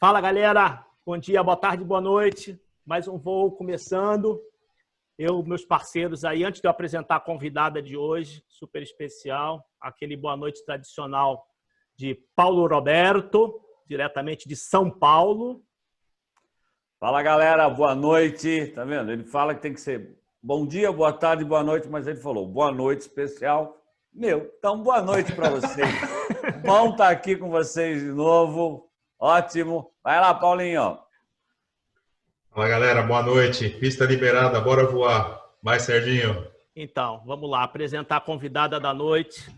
Fala, galera! Bom dia, boa tarde, boa noite. Mais um voo começando. Meus parceiros aí, antes de eu apresentar a convidada de hoje, super especial, aquele boa noite tradicional de Paulo Roberto, diretamente de São Paulo. Fala, galera, boa noite. Tá vendo? Ele fala que tem que ser bom dia, boa tarde, boa noite, mas ele falou boa noite especial. Então boa noite para vocês. Bom estar aqui com vocês de novo. Ótimo. Vai lá, Paulinho. Fala, galera, boa noite. Pista liberada, bora voar. Vai, Serginho. Então, vamos lá, apresentar a convidada da noite,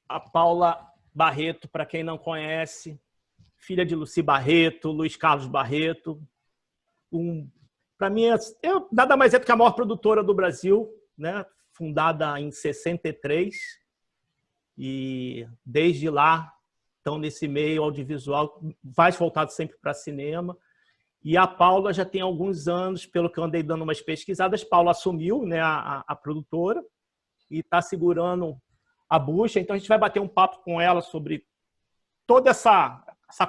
a Paula Barreto, para quem não conhece, filha de Lucy Barreto, Luiz Carlos Barreto. Para mim, nada mais é do que a maior produtora do Brasil, né? Fundada em 63, e desde lá estão nesse meio audiovisual, mais voltado sempre para cinema. E a Paula já tem alguns anos, pelo que eu andei dando umas pesquisadas, Paula assumiu, né, a produtora e está segurando a bucha. Então a gente vai bater um papo com ela sobre toda essa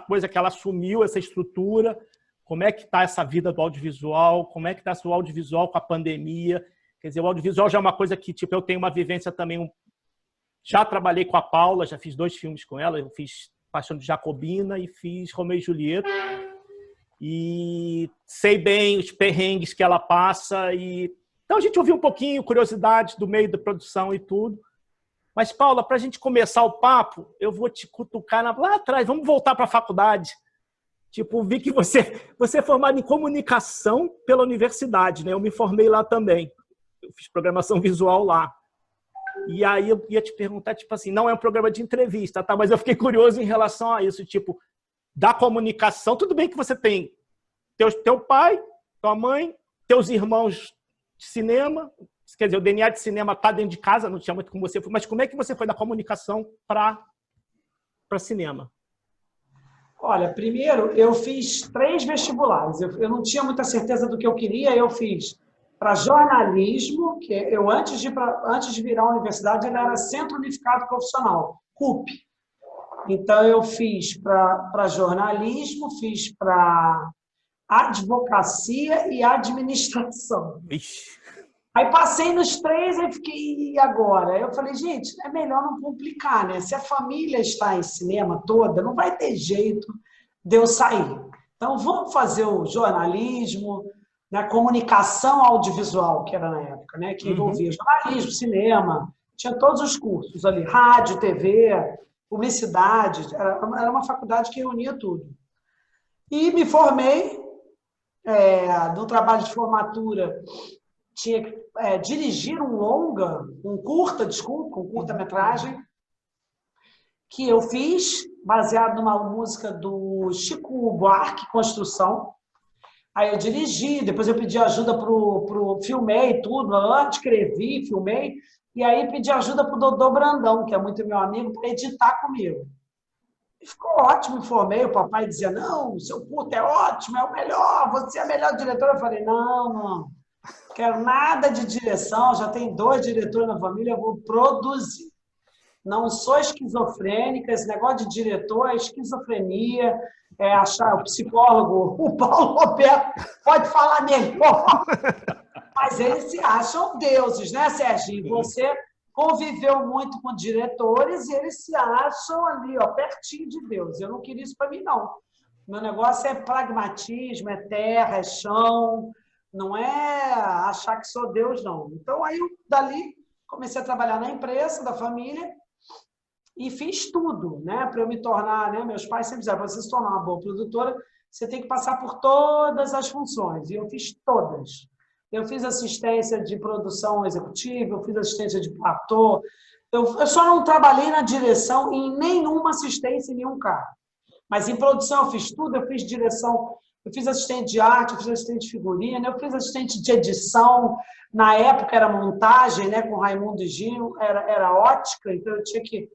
coisa que ela assumiu, essa estrutura, como é que está essa vida do audiovisual, como é que está o audiovisual com a pandemia. Quer dizer, o audiovisual já é uma coisa que tipo, eu tenho uma vivência também. Já trabalhei com a Paula, já fiz 2 filmes com ela. Eu fiz Paixão de Jacobina e fiz Romeu e Julieta. E sei bem os perrengues que ela passa. Então a gente ouviu um pouquinho, curiosidades do meio da produção e tudo. Mas, Paula, para a gente começar o papo, eu vou te cutucar lá atrás. Vamos voltar para a faculdade. Tipo, vi que você é formado em comunicação pela universidade, né? Eu me formei lá também. Eu fiz programação visual lá. E aí eu ia te perguntar, tipo assim, não é um programa de entrevista, tá? Mas eu fiquei curioso em relação a isso, tipo, da comunicação. Tudo bem que você tem teu pai, tua mãe, teus irmãos de cinema, quer dizer, o DNA de cinema tá dentro de casa, não tinha muito como você foi, mas como é que você foi da comunicação para cinema? Olha, primeiro eu fiz 3 vestibulares. Eu não tinha muita certeza do que eu queria, eu fiz para jornalismo, que eu antes de virar a universidade, ele era Centro Unificado Profissional, CUP. Então eu fiz para jornalismo, fiz para advocacia e administração. Ixi. Aí passei nos 3 e fiquei, e agora? Eu falei, gente, é melhor não complicar, né? Se a família está em cinema toda, não vai ter jeito de eu sair. Então, vamos fazer o jornalismo, né? Comunicação audiovisual, que era na época, né? Que envolvia jornalismo, cinema, tinha todos os cursos ali, rádio, TV, publicidade, era uma faculdade que reunia tudo. E me formei, no trabalho de formatura, tinha que dirigir um curta-metragem, que eu fiz, baseado numa música do Chico Buarque, Construção. Aí eu dirigi, depois eu pedi ajuda filmei tudo, escrevi, filmei, e aí pedi ajuda para o Dodô Brandão, que é muito meu amigo, para editar comigo. E ficou ótimo, informei, o papai dizia, não, o seu curta é ótimo, é o melhor, você é a melhor diretora. Eu falei, não quero nada de direção, já tem 2 diretores na família, eu vou produzir. Não sou esquizofrênica, esse negócio de diretor é esquizofrenia, achar o psicólogo, o Paulo Roberto, pode falar melhor, mas eles se acham deuses, né, Serginho? Você conviveu muito com diretores e eles se acham ali, ó, pertinho de Deus. Eu não queria isso para mim, não. Meu negócio é pragmatismo, é terra, é chão, não é achar que sou Deus, não. Então, aí, dali, comecei a trabalhar na empresa da família e fiz tudo, né? Para eu me tornar, né? Meus pais sempre diziam, para você se tornar uma boa produtora, você tem que passar por todas as funções. E eu fiz todas. Eu fiz assistência de produção executiva, eu fiz assistência de platô. Eu só não trabalhei na direção em nenhuma assistência, em nenhum cargo. Mas em produção eu fiz tudo, eu fiz direção, eu fiz assistente de arte, eu fiz assistente de figurino, eu fiz assistente de edição, na época era montagem, né, com Raimundo e Gino, era ótica, então eu tinha que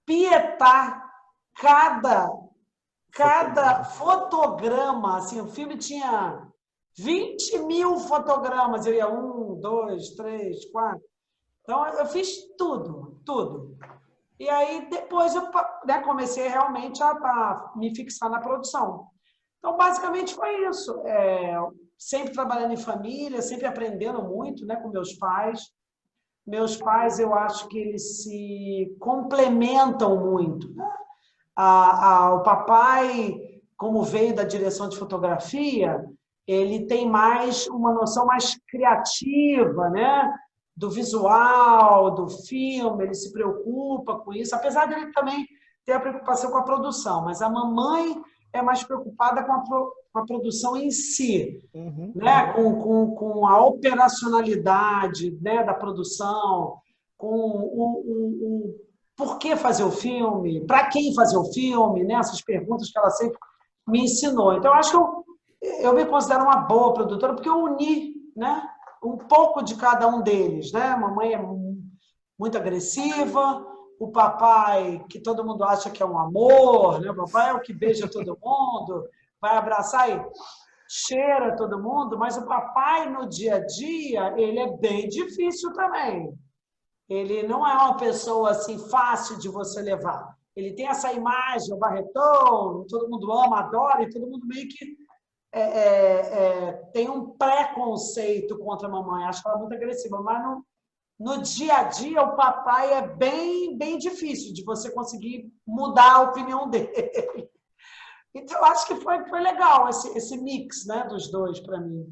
pietar cada fotograma, assim, o filme tinha 20 mil fotogramas, eu ia 1, 2, 3, 4, então eu fiz tudo. E aí, depois, eu comecei realmente a me fixar na produção. Então, basicamente, foi isso. Sempre trabalhando em família, sempre aprendendo muito, né, com meus pais. Meus pais, eu acho que eles se complementam muito, né? O papai, como veio da direção de fotografia, ele tem mais uma noção mais criativa, né? Do visual, do filme, ele se preocupa com isso, apesar dele também ter a preocupação com a produção, mas a mamãe é mais preocupada com a produção em si, né? Com a operacionalidade, né, da produção, com o por que fazer o filme, para quem fazer o filme, né? Essas perguntas que ela sempre me ensinou. Então, eu acho que eu me considero uma boa produtora, porque eu uni, né, um pouco de cada um deles, né? A mamãe é muito agressiva, o papai, que todo mundo acha que é um amor, né? O papai é o que beija todo mundo, vai abraçar e cheira todo mundo, mas o papai, no dia a dia, ele é bem difícil também. Ele não é uma pessoa assim fácil de você levar. Ele tem essa imagem, o Barretão, todo mundo ama, adora, e todo mundo meio que tem um preconceito contra a mamãe. Acho que ela é muito agressiva, mas no dia a dia o papai é bem difícil de você conseguir mudar a opinião dele. Então, eu acho que foi legal esse mix, né, dos dois para mim.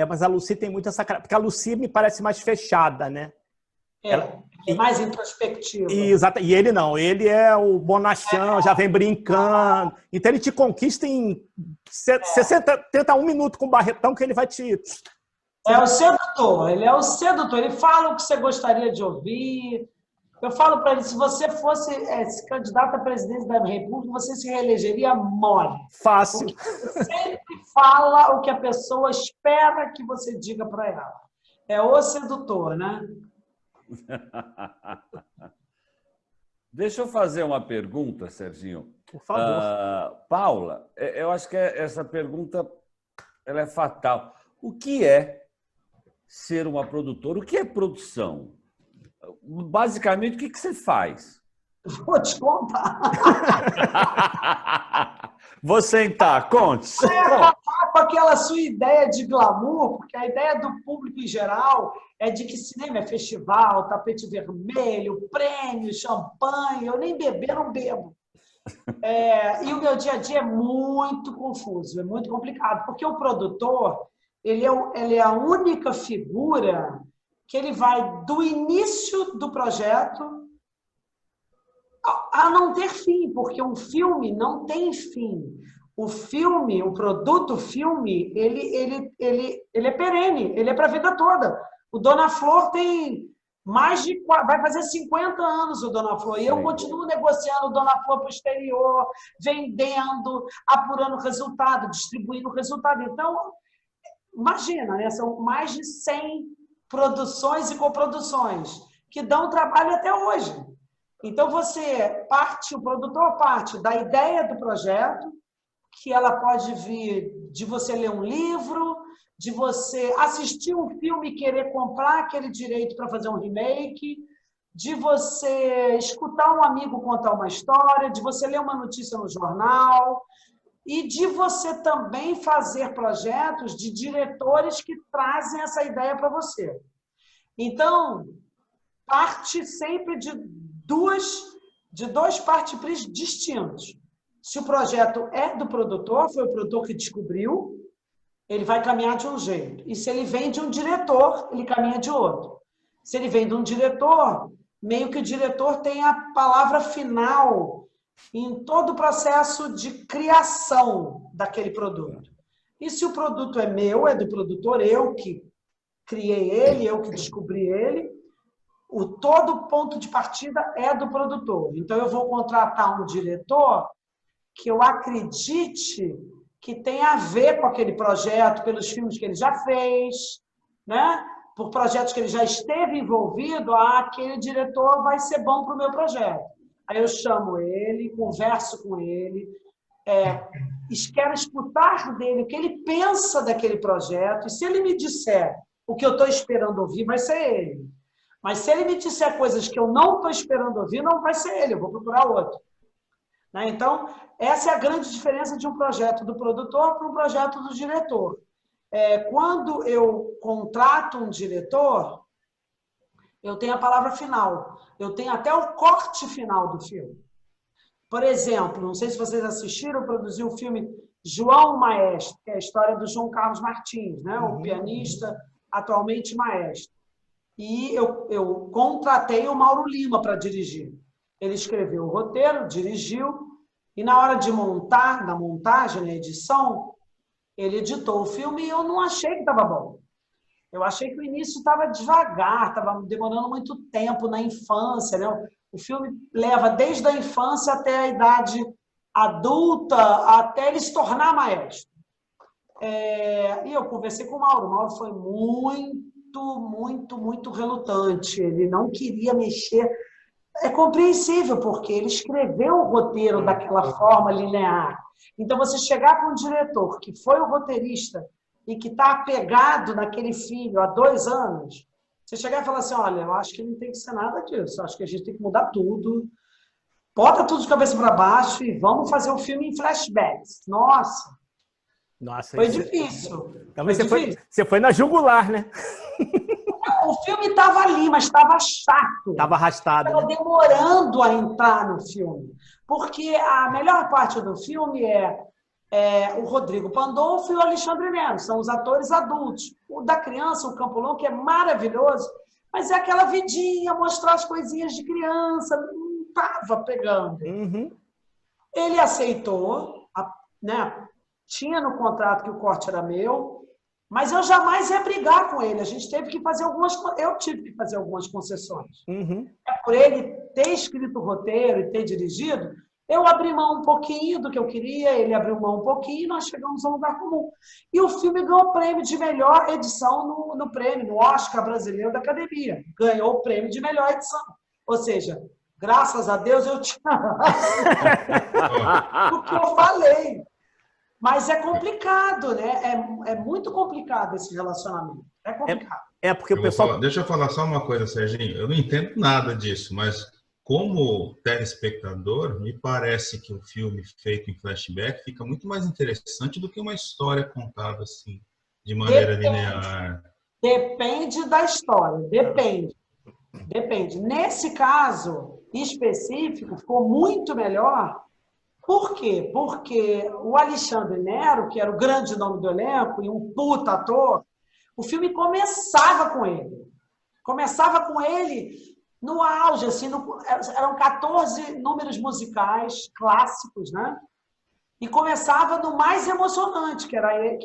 Mas a Lucy tem muito essa cara, porque a Lucy me parece mais fechada, né? É mais introspectiva. Exato. E ele não, ele é o bonachão, já vem brincando. Então ele te conquista em 1 minuto com o Barretão que ele vai te... É o sedutor, ele é o sedutor. Ele fala o que você gostaria de ouvir. Eu falo para ele, se você fosse candidato à presidência da República, você se reelegeria mole. Fácil. Porque você sempre fala o que a pessoa espera que você diga para ela. É o sedutor, né? Deixa eu fazer uma pergunta, Serginho. Por favor. Paula, eu acho que essa pergunta ela é fatal. O que é ser uma produtora? O que é produção? Basicamente, o que você faz? Vou te contar. Vou sentar, conte. Acabar com aquela sua ideia de glamour, porque a ideia do público em geral é de que cinema é festival, tapete vermelho, prêmio, champanhe. Eu nem beber, não bebo. E o meu dia a dia é muito confuso, é muito complicado, porque o produtor ele é a única figura que ele vai do início do projeto a não ter fim, porque um filme não tem fim. O filme, o produto filme, ele é perene, ele é para a vida toda. O Dona Flor tem vai fazer 50 anos o Dona Flor, e eu continuo negociando o Dona Flor para o exterior, vendendo, apurando resultado, distribuindo resultado. Então, imagina, né? São mais de 100 produções e coproduções que dão trabalho até hoje. Então, o produtor parte da ideia do projeto, que ela pode vir de você ler um livro, de você assistir um filme e querer comprar aquele direito para fazer um remake, de você escutar um amigo contar uma história, de você ler uma notícia no jornal, e de você também fazer projetos de diretores que trazem essa ideia para você. Então, parte sempre de dois parti-pris distintos. Se o projeto é do produtor, foi o produtor que descobriu, ele vai caminhar de um jeito. E se ele vem de um diretor, ele caminha de outro. Se ele vem de um diretor, meio que o diretor tem a palavra final em todo o processo de criação daquele produto. E se o produto é meu, é do produtor, eu que criei ele, eu que descobri ele, todo ponto de partida é do produtor. Então, eu vou contratar um diretor que eu acredite que tem a ver com aquele projeto, pelos filmes que ele já fez, né? Por projetos que ele já esteve envolvido, aquele diretor vai ser bom para o meu projeto. Aí eu chamo ele, converso com ele, quero escutar dele o que ele pensa daquele projeto, e se ele me disser o que eu estou esperando ouvir, vai ser ele. Mas se ele me disser coisas que eu não estou esperando ouvir, não vai ser ele, eu vou procurar outro. Né? Então, essa é a grande diferença de um projeto do produtor para um projeto do diretor. Quando eu contrato um diretor, eu tenho a palavra final. Eu tenho até o corte final do filme. Por exemplo, não sei se vocês assistiram, eu produzi o filme João Maestro, que é a história do João Carlos Martins, né? O pianista, atualmente maestro. E eu contratei o Mauro Lima para dirigir. Ele escreveu o roteiro, dirigiu, e na hora de montar, na montagem, na edição, ele editou o filme e eu não achei que estava bom. Eu achei que o início estava devagar, estava demorando muito tempo na infância, né? O filme leva desde a infância até a idade adulta, até ele se tornar maestro. E eu conversei com o Mauro. O Mauro foi muito relutante. Ele não queria mexer. É compreensível, porque ele escreveu o roteiro daquela forma linear. Então, você chegar com um diretor que foi o roteirista e que está apegado naquele filho há 2 anos, você chegar e falar assim, olha, eu acho que não tem que ser nada disso, eu acho que a gente tem que mudar tudo, bota tudo de cabeça para baixo e vamos fazer um filme em flashbacks. Nossa, foi difícil. Também você foi na jugular, né? O filme estava ali, mas estava chato. Estava arrastado. Estava demorando a entrar no filme. Porque a melhor parte do filme é o Rodrigo Pandolfo e o Alexandre Nero. São os atores adultos. O da criança, o Campolon, que é maravilhoso, mas é aquela vidinha, mostrar as coisinhas de criança. Não estava pegando. Uhum. Ele aceitou, né? Tinha no contrato que o corte era meu, mas eu jamais ia brigar com ele. A gente teve que fazer eu tive que fazer algumas concessões. Uhum. Por ele ter escrito o roteiro e ter dirigido, eu abri mão um pouquinho do que eu queria, ele abriu mão um pouquinho e nós chegamos a um lugar comum. E o filme ganhou o prêmio de melhor edição no Oscar Brasileiro da Academia. Ganhou o prêmio de melhor edição. Ou seja, graças a Deus eu tinha o que eu falei. Mas é complicado, né? É muito complicado esse relacionamento. É complicado. Porque o pessoal... Deixa eu falar só uma coisa, Serginho. Eu não entendo nada disso, mas como telespectador, me parece que um filme feito em flashback fica muito mais interessante do que uma história contada assim, de maneira linear. Depende da história, depende. Nesse caso específico, ficou muito melhor. Por quê? Porque o Alexandre Nero, que era o grande nome do elenco e um puta ator, o filme começava com ele. Começava com ele no auge, assim, eram 14 números musicais clássicos, né? E começava no mais emocionante, que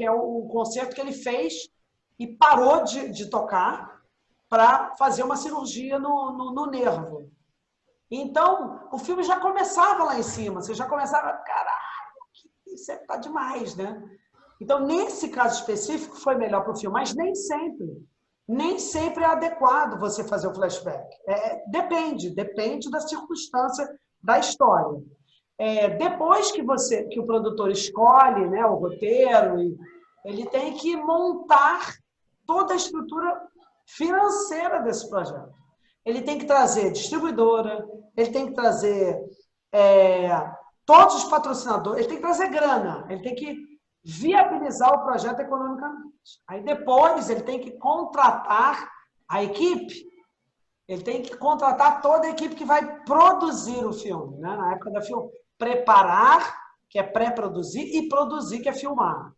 é o concerto que ele fez e parou de tocar para fazer uma cirurgia no nervo. Então, o filme já começava lá em cima, você já começava, caralho, isso tá demais, né? Então, nesse caso específico, foi melhor para o filme, mas nem sempre é adequado você fazer o flashback. Depende da circunstância da história. Depois que o produtor escolhe, né, o roteiro, ele tem que montar toda a estrutura financeira desse projeto. Ele tem que trazer distribuidora, ele tem que trazer todos os patrocinadores, ele tem que trazer grana, ele tem que viabilizar o projeto economicamente. Aí depois ele tem que contratar a equipe, ele tem que contratar toda a equipe que vai produzir o filme, né? Na época da filme, preparar, que é pré-produzir, e produzir, que é filmar.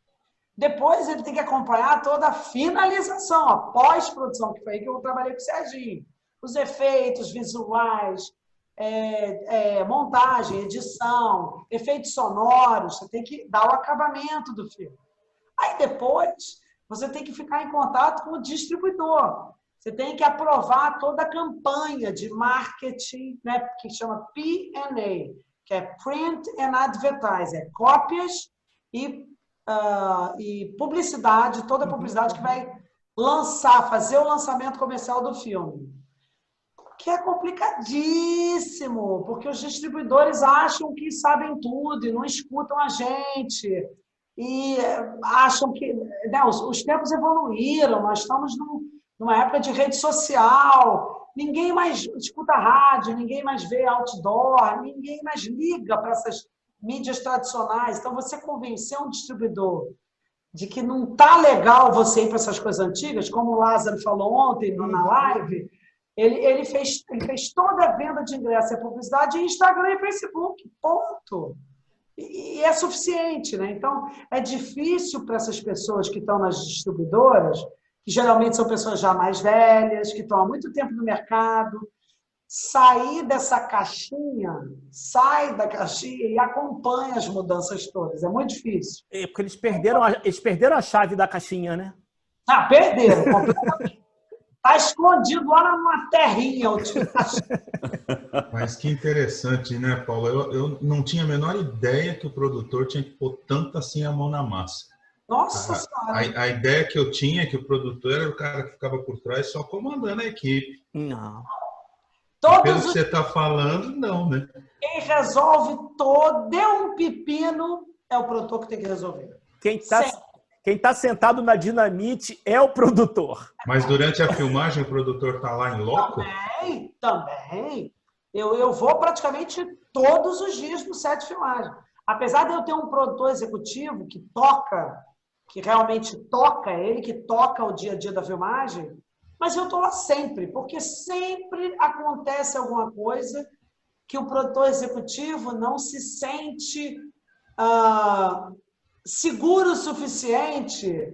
Depois ele tem que acompanhar toda a finalização, a pós-produção, que foi aí que eu trabalhei com o Serginho. Os efeitos visuais, montagem, edição, efeitos sonoros, você tem que dar o acabamento do filme. Aí depois, você tem que ficar em contato com o distribuidor. Você tem que aprovar toda a campanha de marketing, né, que chama P&A, que é Print and Advertising, cópias e publicidade, toda a publicidade que vai fazer o lançamento comercial do filme. Que é complicadíssimo, porque os distribuidores acham que sabem tudo e não escutam a gente. E acham que... Né, os tempos evoluíram, nós estamos numa época de rede social. ninguém mais escuta rádio, ninguém mais vê outdoor, ninguém mais liga para essas mídias tradicionais. Então, você convencer um distribuidor de que não está legal você ir para essas coisas antigas, como o Lázaro falou ontem na live, ele fez toda a venda de ingresso e publicidade em Instagram e Facebook, ponto. E é suficiente, né? Então, é difícil para essas pessoas que estão nas distribuidoras, que geralmente são pessoas já mais velhas, que estão há muito tempo no mercado, sair dessa caixinha, sai da caixinha e acompanha as mudanças todas. É muito difícil. É porque eles perderam a chave da caixinha, né? Ah, perderam completamente. Está escondido lá numa terrinha. Mas que interessante, né, Paulo? Eu não tinha a menor ideia que o produtor tinha que pôr tanto assim a mão na massa. Nossa Senhora! A ideia que eu tinha é que o produtor era o cara que ficava por trás só comandando a equipe. Não. Pelo que você está falando, não, né? Quem resolve todo, deu um pepino, é o produtor que tem que resolver. Quem tá sentado na dinamite é o produtor. Mas durante a filmagem o produtor está lá em loco? Também. Eu vou praticamente todos os dias no set de filmagem. Apesar de eu ter um produtor executivo que toca, que realmente toca, ele que toca o dia a dia da filmagem, mas eu estou lá sempre, porque sempre acontece alguma coisa que o produtor executivo não se sente seguro o suficiente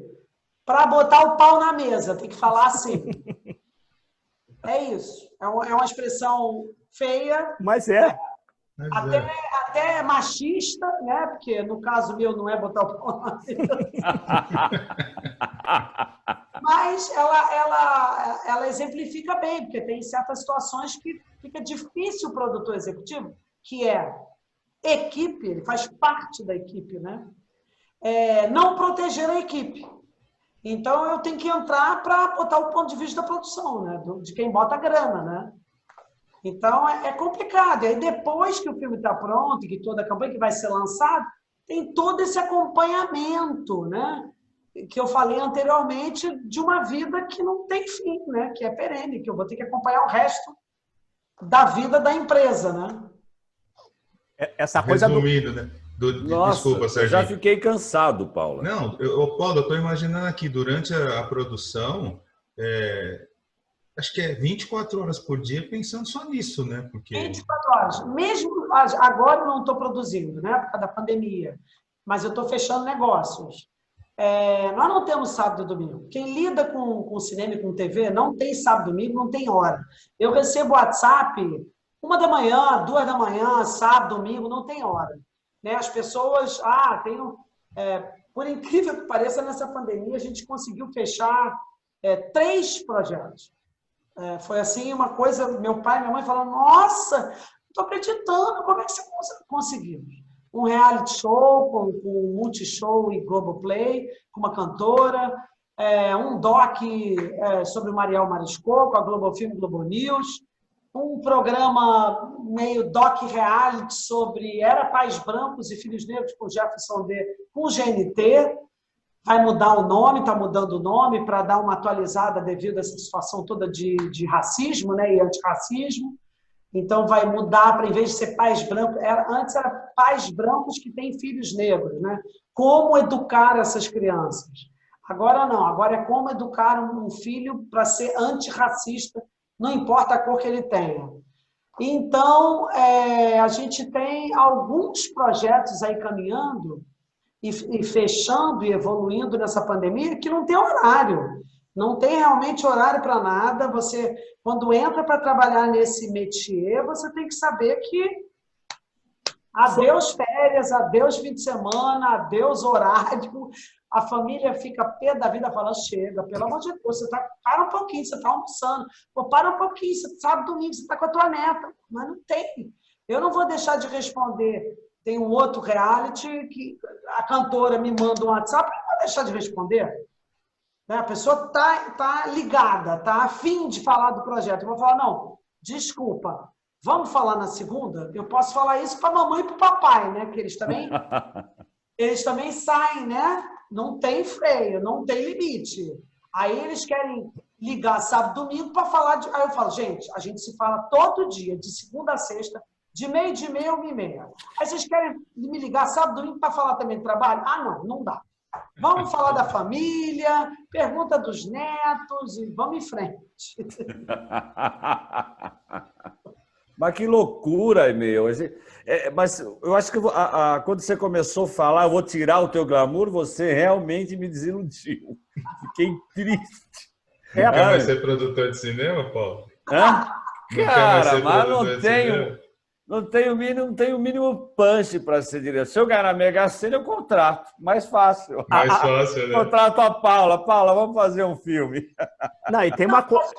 para botar o pau na mesa. Tem que falar assim. É isso. É uma expressão feia. Mas é. Até machista, né? Porque no caso meu não é botar o pau na mesa. Mas ela exemplifica bem, porque tem certas situações que fica difícil o produtor executivo, que é equipe, ele faz parte da equipe, né? Não proteger a equipe. Então, eu tenho que entrar para botar o ponto de vista da produção, né? De quem bota a grana, né? Então, é complicado. E aí, depois que o filme está pronto, que toda a campanha que vai ser lançada, tem todo esse acompanhamento, né? Que eu falei anteriormente, de uma vida que não tem fim, né? Que é perene, que eu vou ter que acompanhar o resto da vida da empresa, né? Essa coisa resumido, né? Nossa, desculpa, Serginho. Eu já fiquei cansado, Paula. Não, Paulo, eu estou imaginando aqui, durante a produção, acho que é 24 horas por dia pensando só nisso, né? Porque... 24 horas. Mesmo agora eu não estou produzindo, né? Por causa da pandemia. Mas eu estou fechando negócios. Nós não temos sábado e domingo. Quem lida com cinema e com TV não tem sábado e domingo, não tem hora. Eu recebo WhatsApp 1 da manhã, 2 da manhã, sábado, domingo, não tem hora. Né? As pessoas... por incrível que pareça, nessa pandemia a gente conseguiu fechar 3 projetos. Foi assim uma coisa... Meu pai e minha mãe falaram, nossa, não estou acreditando, como é que você conseguiu? Um reality show com Multishow e Globoplay, com uma cantora, um doc sobre o Mariel Marisco, com a Globo Filme e Globo News, um programa meio doc-reality sobre Era Pais Brancos e Filhos Negros com Jefferson D, com o GNT. Vai mudar o nome, está mudando o nome para dar uma atualizada devido a essa situação toda de racismo, né, e antirracismo. Então, vai mudar para, em vez de ser pais brancos, antes era pais brancos que têm filhos negros, né? Como educar essas crianças? Agora não, agora é como educar um filho para ser antirracista, não importa a cor que ele tenha. Então, a gente tem alguns projetos aí caminhando e fechando e evoluindo nessa pandemia que não tem horário. Não tem realmente horário para nada. Você, quando entra para trabalhar nesse métier, você tem que saber que adeus férias, adeus fim de semana, adeus horário. A família fica pé da vida falando, chega, pelo amor de Deus, para um pouquinho, você está almoçando. Pô, para um pouquinho, sábado, domingo, você está com a tua neta. Mas não tem. Eu não vou deixar de responder. Tem um outro reality que a cantora me manda um WhatsApp, eu não vou deixar de responder. A pessoa está ligada, está afim de falar do projeto. Eu vou falar, não, desculpa, vamos falar na segunda? Eu posso falar isso para a mamãe e para o papai, né? Que eles também saem, né? Não tem freio, não tem limite. Aí eles querem ligar sábado e domingo para falar de... Aí eu falo, gente, a gente se fala todo dia, de segunda a sexta, de meio-dia, 1h30. Aí vocês querem me ligar sábado e domingo para falar também de trabalho? Ah, não dá. Vamos falar da família, pergunta dos netos e vamos em frente. Mas que loucura, meu. Mas eu acho que quando você começou a falar, eu vou tirar o teu glamour, você realmente me desiludiu. Fiquei triste. Não quer mais ser produtor de cinema, Paulo? Hã? Cara, mas não tenho o mínimo punch para ser diretor. Se eu ganhar na Mega Sena, eu contrato. Mais fácil. Mais fácil, né? Contrato a Paula. Paula, vamos fazer um filme. Não, e tem uma coisa...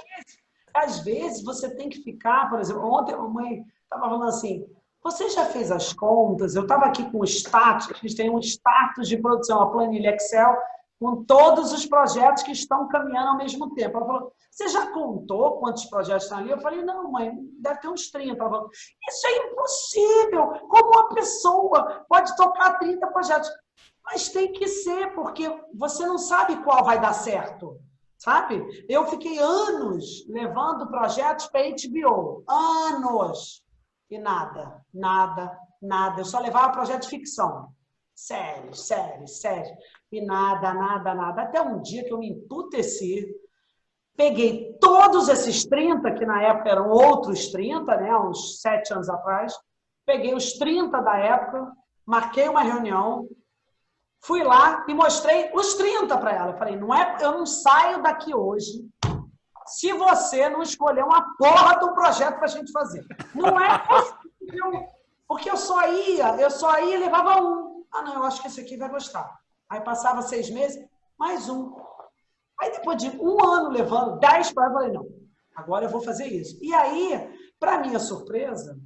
Às vezes você tem que ficar, por exemplo, ontem a mãe estava falando assim, você já fez as contas? Eu estava aqui com o status, a gente tem um status de produção, a planilha Excel, com todos os projetos que estão caminhando ao mesmo tempo. Ela falou, você já contou quantos projetos estão ali? Eu falei, não, mãe, deve ter uns 30. Ela falou, isso é impossível. Como uma pessoa pode tocar 30 projetos? Mas tem que ser, porque você não sabe qual vai dar certo. Sabe? Eu fiquei anos levando projetos para HBO. Anos. E nada. Eu só levava projetos de ficção. Séries. E nada. Até um dia que eu me emputeci, peguei todos esses 30, que na época eram outros 30, né? Uns 7 anos atrás. Peguei os 30 da época, marquei uma reunião, fui lá e mostrei os 30 para ela. Eu falei, eu não saio daqui hoje se você não escolher uma porra de um projeto para a gente fazer. Não é possível. Porque eu só ia e levava um. Ah, não, eu acho que esse aqui vai gostar. Aí passava 6 meses, mais um. Aí depois de um ano levando 10 para ela, eu falei, não, agora eu vou fazer isso. E aí, para minha surpresa,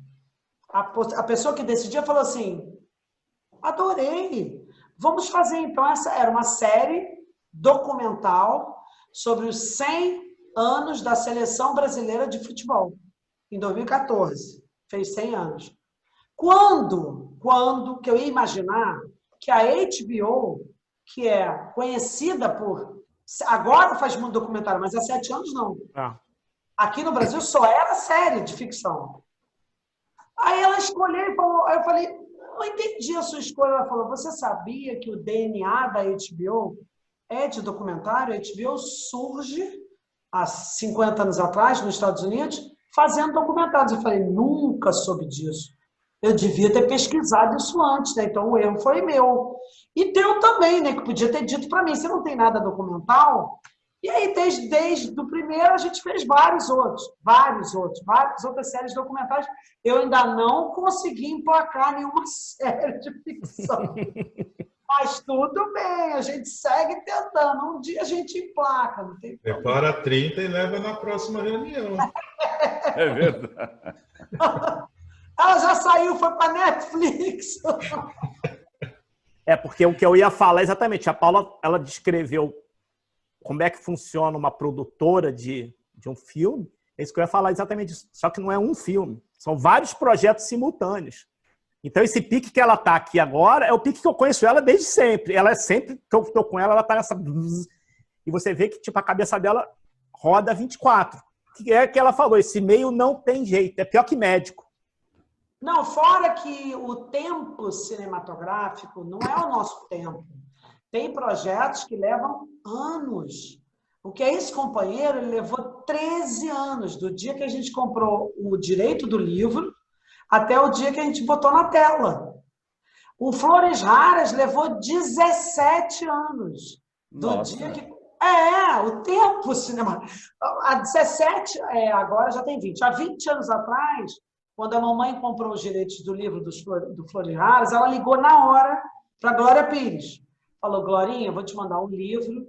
a pessoa que decidia falou assim, adorei. Vamos fazer, então, essa era uma série documental sobre os 100 anos da Seleção Brasileira de Futebol, em 2014. Fez 100 anos. Quando que eu ia imaginar que a HBO, que é conhecida por... Agora faz muito documentário, mas há 7 anos não. Aqui no Brasil só era série de ficção. Aí ela escolheu e falou... Aí eu falei... Não entendi a sua escolha. Ela falou, você sabia que o DNA da HBO é de documentário? A HBO surge há 50 anos atrás, nos Estados Unidos, fazendo documentários. Eu falei, nunca soube disso. Eu devia ter pesquisado isso antes, né? Então o erro foi meu. E teu também, né? Que podia ter dito para mim, você não tem nada documental? E aí, desde o primeiro, a gente fez várias outras séries documentais. Eu ainda não consegui emplacar nenhuma série de ficção. Mas tudo bem, a gente segue tentando. Um dia a gente emplaca. Não tem problema. Prepara 30 e leva na próxima reunião. É verdade. Ela já saiu, foi para Netflix. Porque o que eu ia falar exatamente, a Paula, ela descreveu como é que funciona uma produtora de um filme, é isso que eu ia falar exatamente isso. Só que não é um filme, são vários projetos simultâneos. Então, esse pique que ela está aqui agora é o pique que eu conheço ela desde sempre. Ela é sempre que eu estou com ela está nessa... E você vê que tipo, a cabeça dela roda 24. Que é que ela falou, esse meio não tem jeito, é pior que médico. Não, fora que o tempo cinematográfico não é o nosso tempo. Tem projetos que levam anos. O que é esse companheiro, ele levou 13 anos, do dia que a gente comprou o direito do livro até o dia que a gente botou na tela. O Flores Raras levou 17 anos. Do Nossa. Dia que... o tempo cinematográfico. Há 17, agora já tem 20. Há 20 anos atrás, quando a mamãe comprou os direitos do livro do Flores Raras, ela ligou na hora para a Glória Pires. Falou, Glorinha, eu vou te mandar um livro,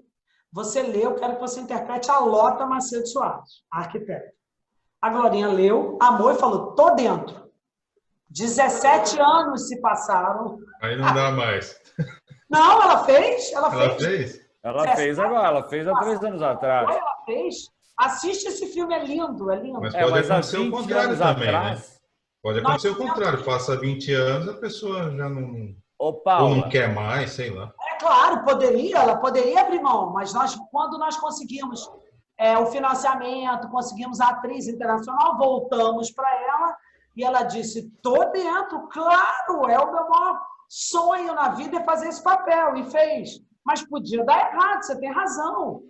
você lê, eu quero que você interprete a Lota Macedo Soares, a arquiteta. A Glorinha leu, amou e falou, tô dentro. 17 anos se passaram. Aí não dá mais. Não, ela fez. Ela fez? Ela fez agora, ela fez há 3 anos atrás. Ela fez. Assiste esse filme, é lindo, é lindo. Mas pode acontecer o contrário também, atrás, né? Pode acontecer o contrário. Passa 20 anos, a pessoa já não... Ô, Paula, ou não quer mais, sei lá. É claro, ela poderia abrir mão, mas quando nós conseguimos o financiamento, conseguimos a atriz internacional, voltamos para ela e ela disse, tô dentro, claro, é o meu maior sonho na vida é fazer esse papel, e fez. Mas podia dar errado, você tem razão.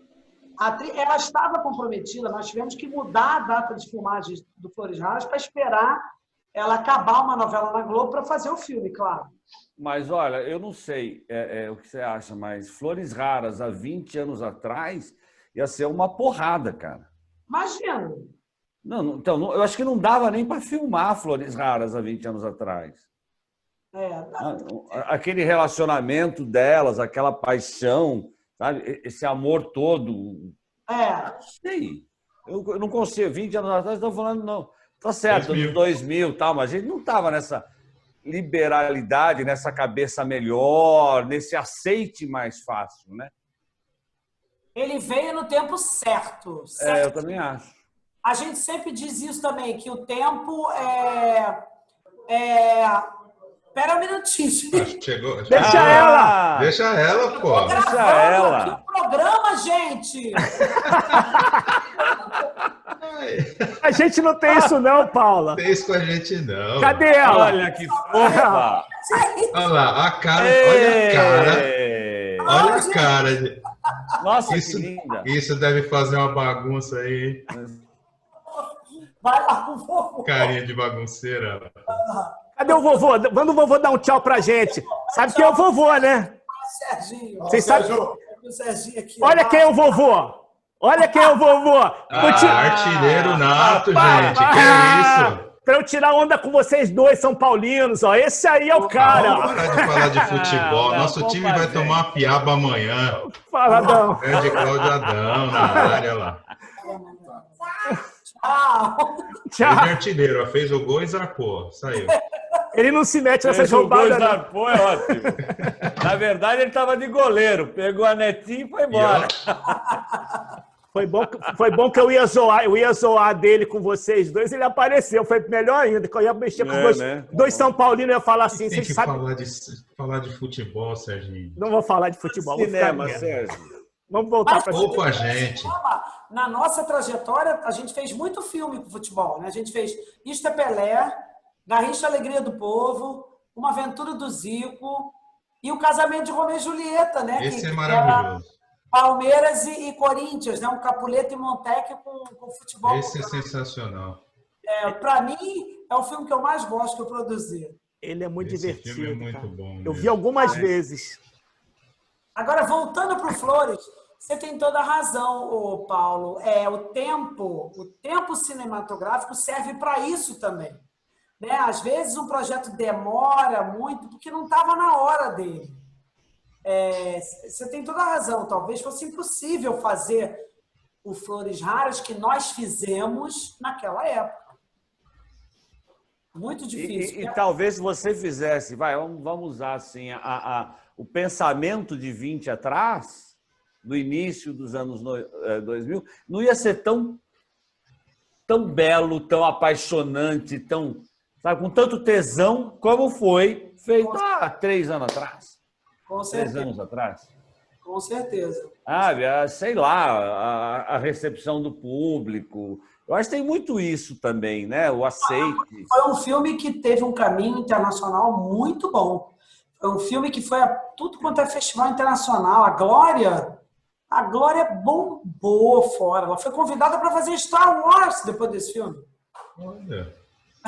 Ela estava comprometida, nós tivemos que mudar a data de filmagem do Flores Raras para esperar ela acabar uma novela na Globo para fazer o filme, claro. Mas, olha, eu não sei o que você acha, mas Flores Raras, há 20 anos atrás, ia ser uma porrada, cara. Imagina. Não, então, eu acho que não dava nem para filmar Flores Raras há 20 anos atrás. Aquele relacionamento delas, aquela paixão, sabe? Esse amor todo. Não sei. Eu não consigo. 20 anos atrás, estou falando, não. Tá certo, 2000 e tal, mas a gente não estava nessa liberalidade, nessa cabeça melhor, nesse aceite mais fácil, né? Ele veio no tempo certo. Eu também acho. A gente sempre diz isso também, que o tempo Pera um minutinho. Chegou. Deixa ela! Deixa ela, pô. Deixa ela. Aqui o programa, gente! A gente não tem isso não, Paula. Tem isso com a gente não. Cadê ela? Olha que fofa! Olha lá, a cara. Olha a cara. Olha a cara. Nossa, isso, que linda. Isso deve fazer uma bagunça aí. Vai lá, por favor. Carinha de bagunceira. Cadê o vovô? Manda o vovô dar um tchau pra gente. Sabe quem é o vovô, né? Serginho. Vocês sabem? O Serginho aqui. Olha quem é o vovô. Olha quem é o vovô. Artilheiro nato, gente. Que isso? Pra eu tirar onda com vocês dois, São Paulinos, ó. Esse aí é o cara. Vamos parar de falar de futebol. Nosso time vai tomar uma piaba amanhã. Fala, Adão. Grande Cláudio Adão na área lá. Tchau. Ele é artilheiro, ó, fez o gol e zarpou. Saiu. Ele não se mete nessas roubadas. Zarpou, é ótimo. Na verdade, ele estava de goleiro. Pegou a netinha e foi embora. Foi bom que eu ia zoar dele com vocês dois, ele apareceu. Foi melhor ainda, que eu ia mexer com dois São Paulinos, eu ia falar assim, vocês sabem... falar de futebol, Serginho. Não vou falar de futebol. Cinema, Sérgio. Vamos voltar para Opa, gente. Na nossa trajetória, a gente fez muito filme com futebol, né? A gente fez Isto é Pelé, Garrincha Alegria do Povo, Uma Aventura do Zico e o Casamento de Romeu e Julieta, né? Esse é maravilhoso. Palmeiras e Corinthians, né? Um Capuleto e Montec com futebol. Esse é sensacional. Para mim, é o filme que eu mais gosto que eu produzi. Ele é muito Esse divertido. Filme é muito bom. Eu vi algumas vezes. Agora, voltando para o Flores, você tem toda a razão, Paulo. O tempo cinematográfico serve para isso também. Né? Às vezes um projeto demora muito porque não estava na hora dele. Você tem toda a razão. Talvez fosse impossível fazer o Flores Raras que nós fizemos naquela época. Muito difícil. E talvez você fizesse, vamos usar assim, o pensamento de 20 atrás, no início dos anos 2000, não ia ser tão belo, tão apaixonante, com tanto tesão como foi feito há 3 anos atrás. Com certeza. 3 anos atrás. Com certeza. Sei lá, a recepção do público. Eu acho que tem muito isso também, né? O aceite. Foi um filme que teve um caminho internacional muito bom. Foi um filme que foi a tudo quanto é festival internacional. A Glória bombou fora. Ela foi convidada para fazer Star Wars depois desse filme. Olha.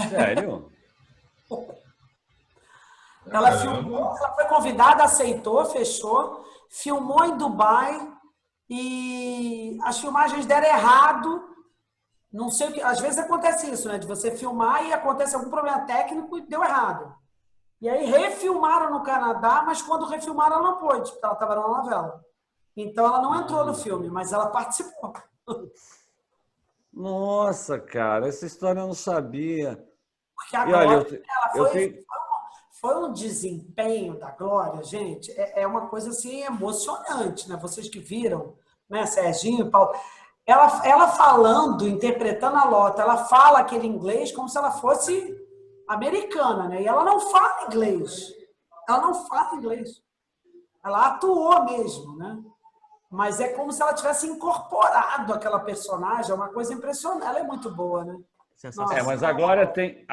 Sério? Ela foi convidada, aceitou, fechou, filmou em Dubai e as filmagens deram errado. Não sei o que. Às vezes acontece isso, né? De você filmar e acontece algum problema técnico e deu errado. E aí refilmaram no Canadá, mas quando refilmaram ela não pôde, porque ela estava na novela. Então ela não entrou no filme, mas ela participou. Nossa, cara, essa história eu não sabia. Porque a Glória, foi um desempenho da Glória, gente, é uma coisa assim emocionante, né? Vocês que viram, né, Serginho e Paulo, ela falando, interpretando a Lota, ela fala aquele inglês como se ela fosse americana, né? E ela não fala inglês. Ela não fala inglês. Ela atuou mesmo, né? mas é como se ela tivesse incorporado aquela personagem, é uma coisa impressionante. Ela é muito boa, né? Sensacional. Mas a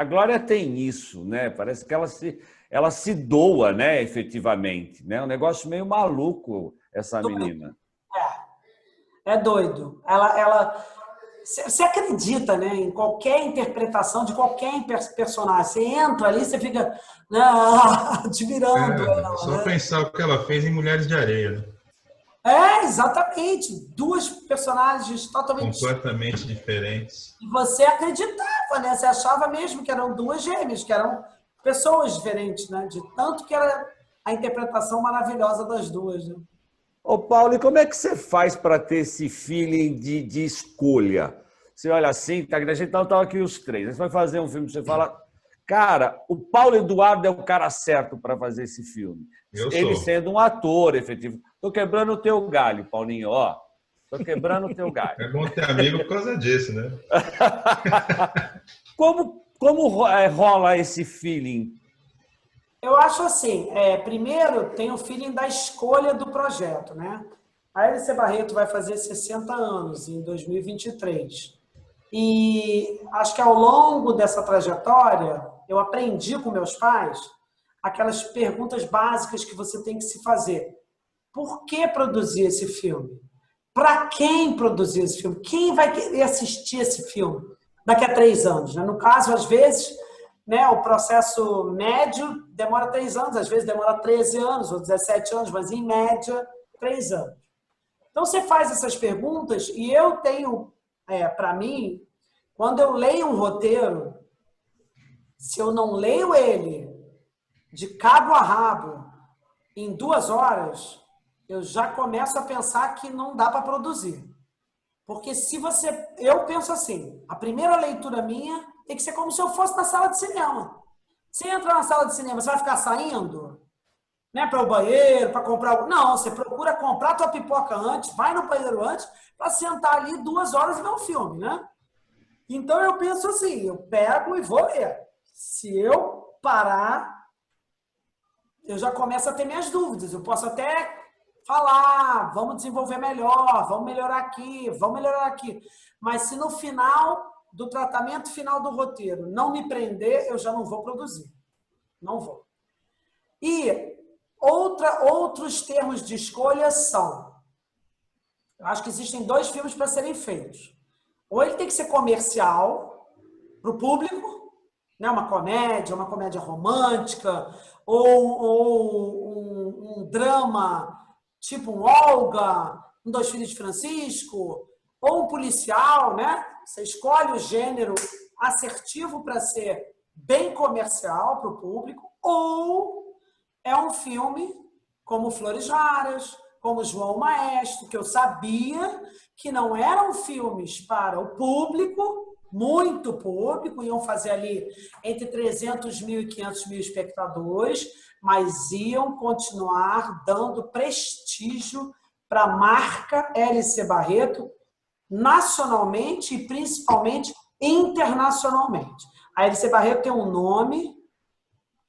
Glória tem isso, né? Parece que ela se doa, né, efetivamente. Né? É um negócio meio maluco, essa menina. É doido. Você acredita, né, em qualquer interpretação de qualquer personagem. Você entra ali, você fica, né, admirando ela. Só né? pensar o que ela fez em Mulheres de Areia, né? Exatamente. Duas personagens totalmente Completamente diferentes. E você acreditava, né? Você achava mesmo que eram duas gêmeas, que eram pessoas diferentes, né? De tanto que era a interpretação maravilhosa das duas. Né? Ô, Paulo, e como é que você faz para ter esse feeling de escolha? Você olha assim, a gente estava aqui os três, você vai fazer um filme, você fala, cara, o Paulo Eduardo é o cara certo para fazer esse filme. Ele sendo um ator efetivo. Estou quebrando o teu galho, Paulinho, ó. Estou quebrando o teu galho. É bom ter amigo por causa disso, né? Como rola esse feeling? Eu acho assim, primeiro tem o feeling da escolha do projeto, né? A Hélice Barreto vai fazer 60 anos em 2023. E acho que ao longo dessa trajetória, eu aprendi com meus pais aquelas perguntas básicas que você tem que se fazer. Por que produzir esse filme? Para quem produzir esse filme? Quem vai querer assistir esse filme daqui a 3 anos? Né? No caso, às vezes, né, o processo médio demora 3 anos, às vezes demora 13 anos ou 17 anos, mas em média, 3 anos. Então, você faz essas perguntas e eu tenho, para mim, quando eu leio um roteiro, se eu não leio ele de cabo a rabo em 2 horas, eu já começo a pensar que não dá para produzir. Porque se você... Eu penso assim, a primeira leitura minha tem que ser como se eu fosse na sala de cinema. Você entra na sala de cinema, você vai ficar saindo, né, para o banheiro, para comprar... Não, você procura comprar a tua pipoca antes, vai no banheiro antes, para sentar ali 2 horas e ver um filme, né? Então eu penso assim, eu pego e vou ler. Se eu parar, eu já começo a ter minhas dúvidas. Eu posso até falar, vamos desenvolver melhor, vamos melhorar aqui, vamos melhorar aqui. Mas se no final do tratamento final do roteiro não me prender, eu já não vou produzir. Não vou. E outros termos de escolha são... Eu acho que existem 2 filmes para serem feitos. Ou ele tem que ser comercial, para o público, né? Uma comédia romântica, ou um drama, tipo um Olga, um Dois Filhos de Francisco, ou um policial, né? Você escolhe o gênero assertivo para ser bem comercial para o público, ou é um filme como Flores Raras, como João Maestro, que eu sabia que não eram filmes para o público, muito público, iam fazer ali entre 300 mil e 500 mil espectadores, mas iam continuar dando prestígio para a marca Hélice Barreto, nacionalmente e principalmente internacionalmente. A Hélice Barreto tem um nome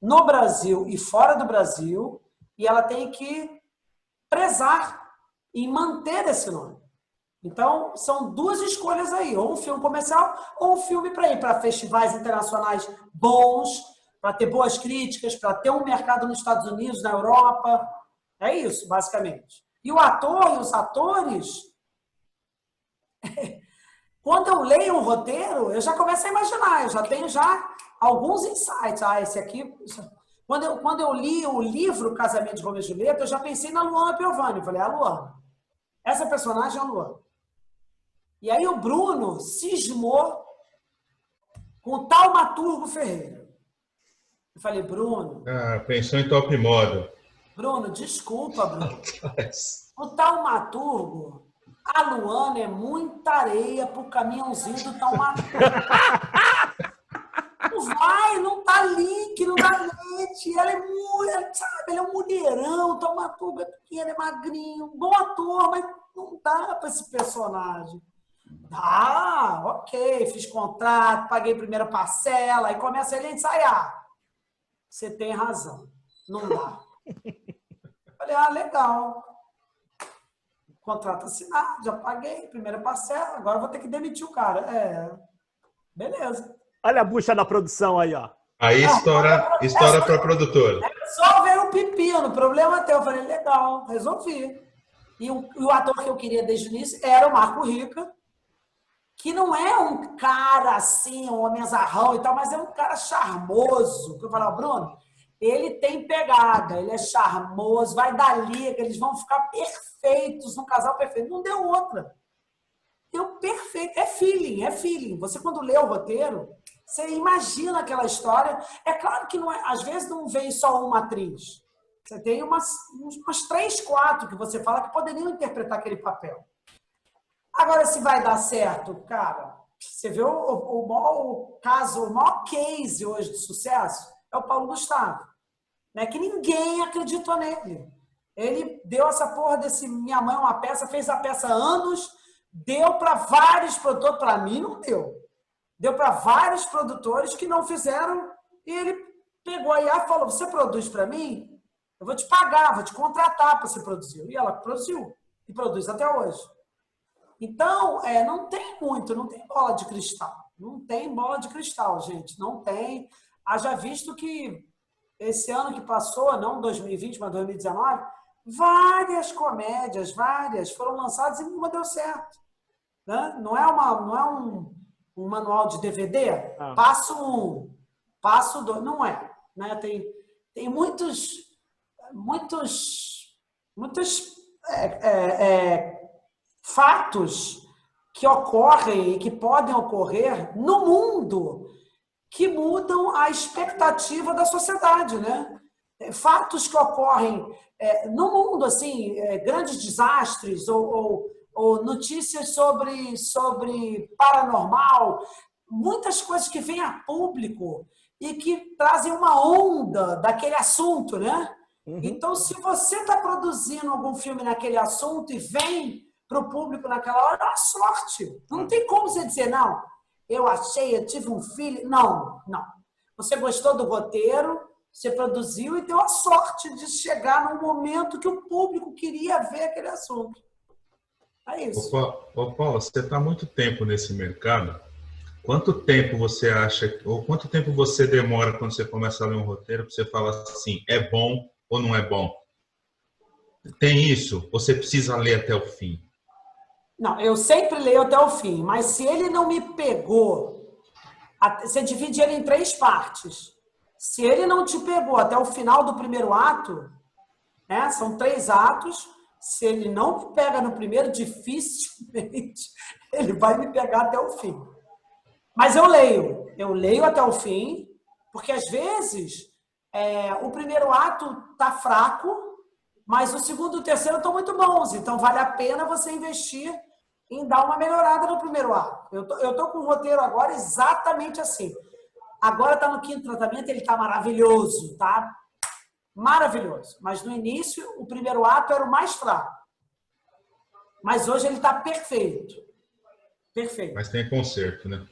no Brasil e fora do Brasil, e ela tem que prezar e manter esse nome. Então, são 2 escolhas aí, ou um filme comercial, ou um filme para ir para festivais internacionais bons, para ter boas críticas, para ter um mercado nos Estados Unidos, na Europa. É isso, basicamente. E o ator e os atores, quando eu leio um roteiro, eu já começo a imaginar, eu já tenho alguns insights. Esse aqui... Quando eu li o livro Casamento de Romeu e Julieta, eu já pensei na Luana Piovani. Eu falei, a Luana. Essa personagem é a Luana. E aí o Bruno cismou com o Taumaturgo Ferreira. Eu falei, Bruno... Pensou em top model. Bruno, desculpa, Bruno. O Taumaturgo, a Luana é muita areia pro caminhãozinho do Taumaturgo. Não vai, não dá link, não dá leite. Ela é muito, sabe? Ele é um mulherão, o Taumaturgo é pequeno, é magrinho, um bom ator, mas não dá para esse personagem. Ok, fiz contrato, paguei primeira parcela, aí começa ele a ensaiar. Você tem razão, não dá. Falei, legal. contrato assinado, já paguei, primeira parcela, agora vou ter que demitir o cara. Beleza. Olha a bucha da produção aí, ó. Aí estoura para produtor. Resolve aí o pepino, o problema é teu. Eu falei, legal, resolvi. E o ator que eu queria desde o início era o Marco Rica, que não é um cara assim, um homenzarrão e tal, mas é um cara charmoso. Eu falava, Bruno, ele tem pegada, ele é charmoso, vai dar liga, eles vão ficar perfeitos, um casal perfeito. Não deu outra. Deu perfeito. É feeling, é feeling. Você, quando lê o roteiro, você imagina aquela história. É claro que não é, às vezes não vem só uma atriz. Você tem umas 3, 4 que você fala que poderiam interpretar aquele papel. Agora, se vai dar certo, cara, você vê o maior caso, o maior case hoje de sucesso é o Paulo Gustavo, né? Que ninguém acreditou nele. Ele deu essa porra desse Minha Mãe é uma Peça, fez a peça há anos, deu para vários produtores, para mim não deu. Deu para vários produtores que não fizeram, e ele pegou aí e falou, você produz para mim? Eu vou te pagar, vou te contratar para você produzir. E ela produziu, e produz até hoje. Então, não tem muito, não tem bola de cristal. Não tem bola de cristal, gente, não tem. Haja visto que esse ano que passou, não 2020, mas 2019, várias comédias, foram lançadas e nenhuma deu certo. Né? Não é um manual de DVD? Passo 1, passo 2, não é. Né? Tem muitos fatos que ocorrem e que podem ocorrer no mundo que mudam a expectativa da sociedade, né? Fatos que ocorrem no mundo, assim, grandes desastres ou notícias sobre paranormal, muitas coisas que vêm a público e que trazem uma onda daquele assunto, né? Uhum. Então, se você está produzindo algum filme naquele assunto e vem para o público naquela hora, é uma sorte. Não tem como você dizer, não, eu tive um filho. Não. Você gostou do roteiro, você produziu e deu a sorte de chegar num momento que o público queria ver aquele assunto. É isso. Paula, você está há muito tempo nesse mercado. Quanto tempo você acha, ou quanto tempo você demora quando você começa a ler um roteiro para você falar assim, é bom ou não é bom? Tem isso? Você precisa ler até o fim? Não, eu sempre leio até o fim, mas se ele não me pegou, você divide ele em 3 partes. Se ele não te pegou até o final do primeiro ato, né, são 3 atos, se ele não me pega no primeiro, dificilmente ele vai me pegar até o fim. Mas eu leio até o fim, porque às vezes o primeiro ato está fraco, mas o segundo e o terceiro estão muito bons, então vale a pena você investir em dar uma melhorada no primeiro ato. Eu tô com o roteiro agora exatamente assim. Agora está no 5º tratamento, ele está maravilhoso, tá? Maravilhoso. Mas no início, o primeiro ato era o mais fraco. Mas hoje ele está perfeito. Perfeito. Mas tem conserto, né?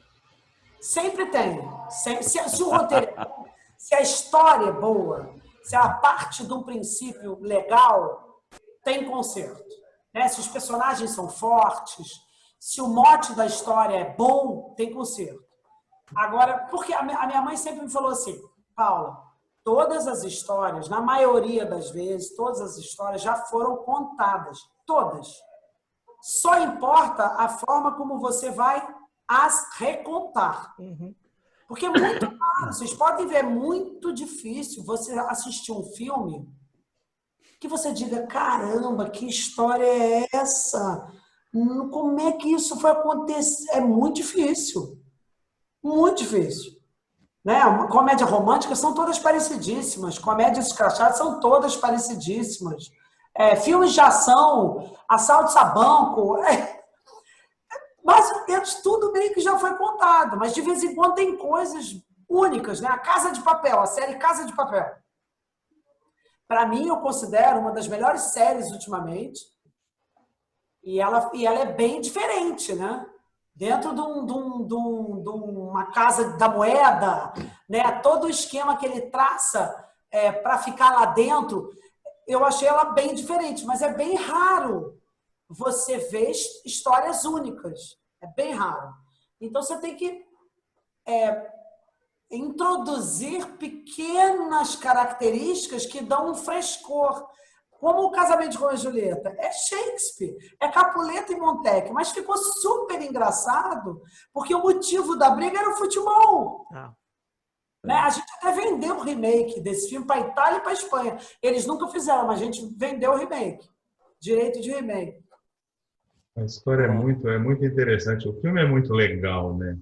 Sempre tem. Se o roteiro é bom, se a história é boa, se a parte de um princípio legal, tem conserto. Né? Se os personagens são fortes, se o mote da história é bom, tem conserto. Agora, porque a minha mãe sempre me falou assim, Paula, todas as histórias, na maioria das vezes, todas as histórias já foram contadas. Todas. Só importa a forma como você vai as recontar. Uhum. Porque é muito raro, vocês podem ver, é muito difícil você assistir um filme que você diga, caramba, que história é essa? Como é que isso foi acontecer? É muito difícil. Muito difícil. Né? Comédia romântica são todas parecidíssimas. Comédias escrachadas são todas parecidíssimas. Filmes de ação, assaltos a banco... mais ou menos tudo meio que já foi contado, mas de vez em quando tem coisas únicas, né? A Casa de Papel, a série Casa de Papel. Para mim, eu considero uma das melhores séries ultimamente, e ela é bem diferente, né? Dentro de uma casa da moeda, né? Todo o esquema que ele traça para ficar lá dentro, eu achei ela bem diferente, mas é bem raro você vê histórias únicas. É bem raro. Então, você tem que introduzir pequenas características que dão um frescor. Como o Casamento de Romeu e Julieta. É Shakespeare, é Capuleto e Montecchio, mas ficou super engraçado, porque o motivo da briga era o futebol. Né? A gente até vendeu o remake desse filme para a Itália e para a Espanha. Eles nunca fizeram, mas a gente vendeu o remake. Direito de remake. A história é muito interessante. O filme é muito legal, né?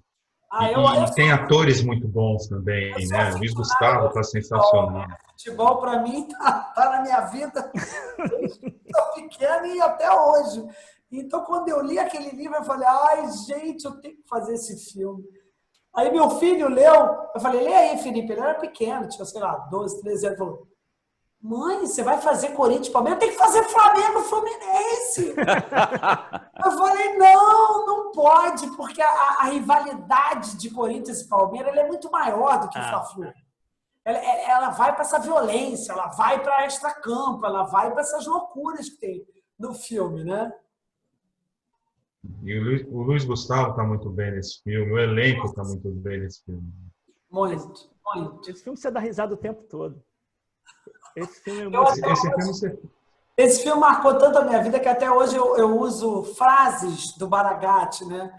Eu tem atores muito bons também, né? Luiz Gustavo está sensacional. Futebol, para mim, tá na minha vida desde que eu sou pequena e até hoje. Então, quando eu li aquele livro, eu falei, ai, gente, eu tenho que fazer esse filme. Aí meu filho leu, eu falei, lê aí, Felipe. Ele era pequeno, tinha, sei lá, 12, 13 anos. Ele falou, mãe, você vai fazer Corinthians, Palmeiras? Tem que fazer Flamengo, Fluminense. Eu falei, não pode, porque a rivalidade de Corinthians e Palmeiras ela é muito maior do que o Fla-Flu. Ela vai para essa violência, ela vai para extracampo, ela vai para essas loucuras que tem no filme, né? E o Luiz Gustavo está muito bem nesse filme, o elenco está muito bem nesse filme. Muito. Esse filme você dá risada o tempo todo. Esse filme é muito... Esse filme marcou tanto a minha vida que até hoje eu uso frases do Baragatti, né?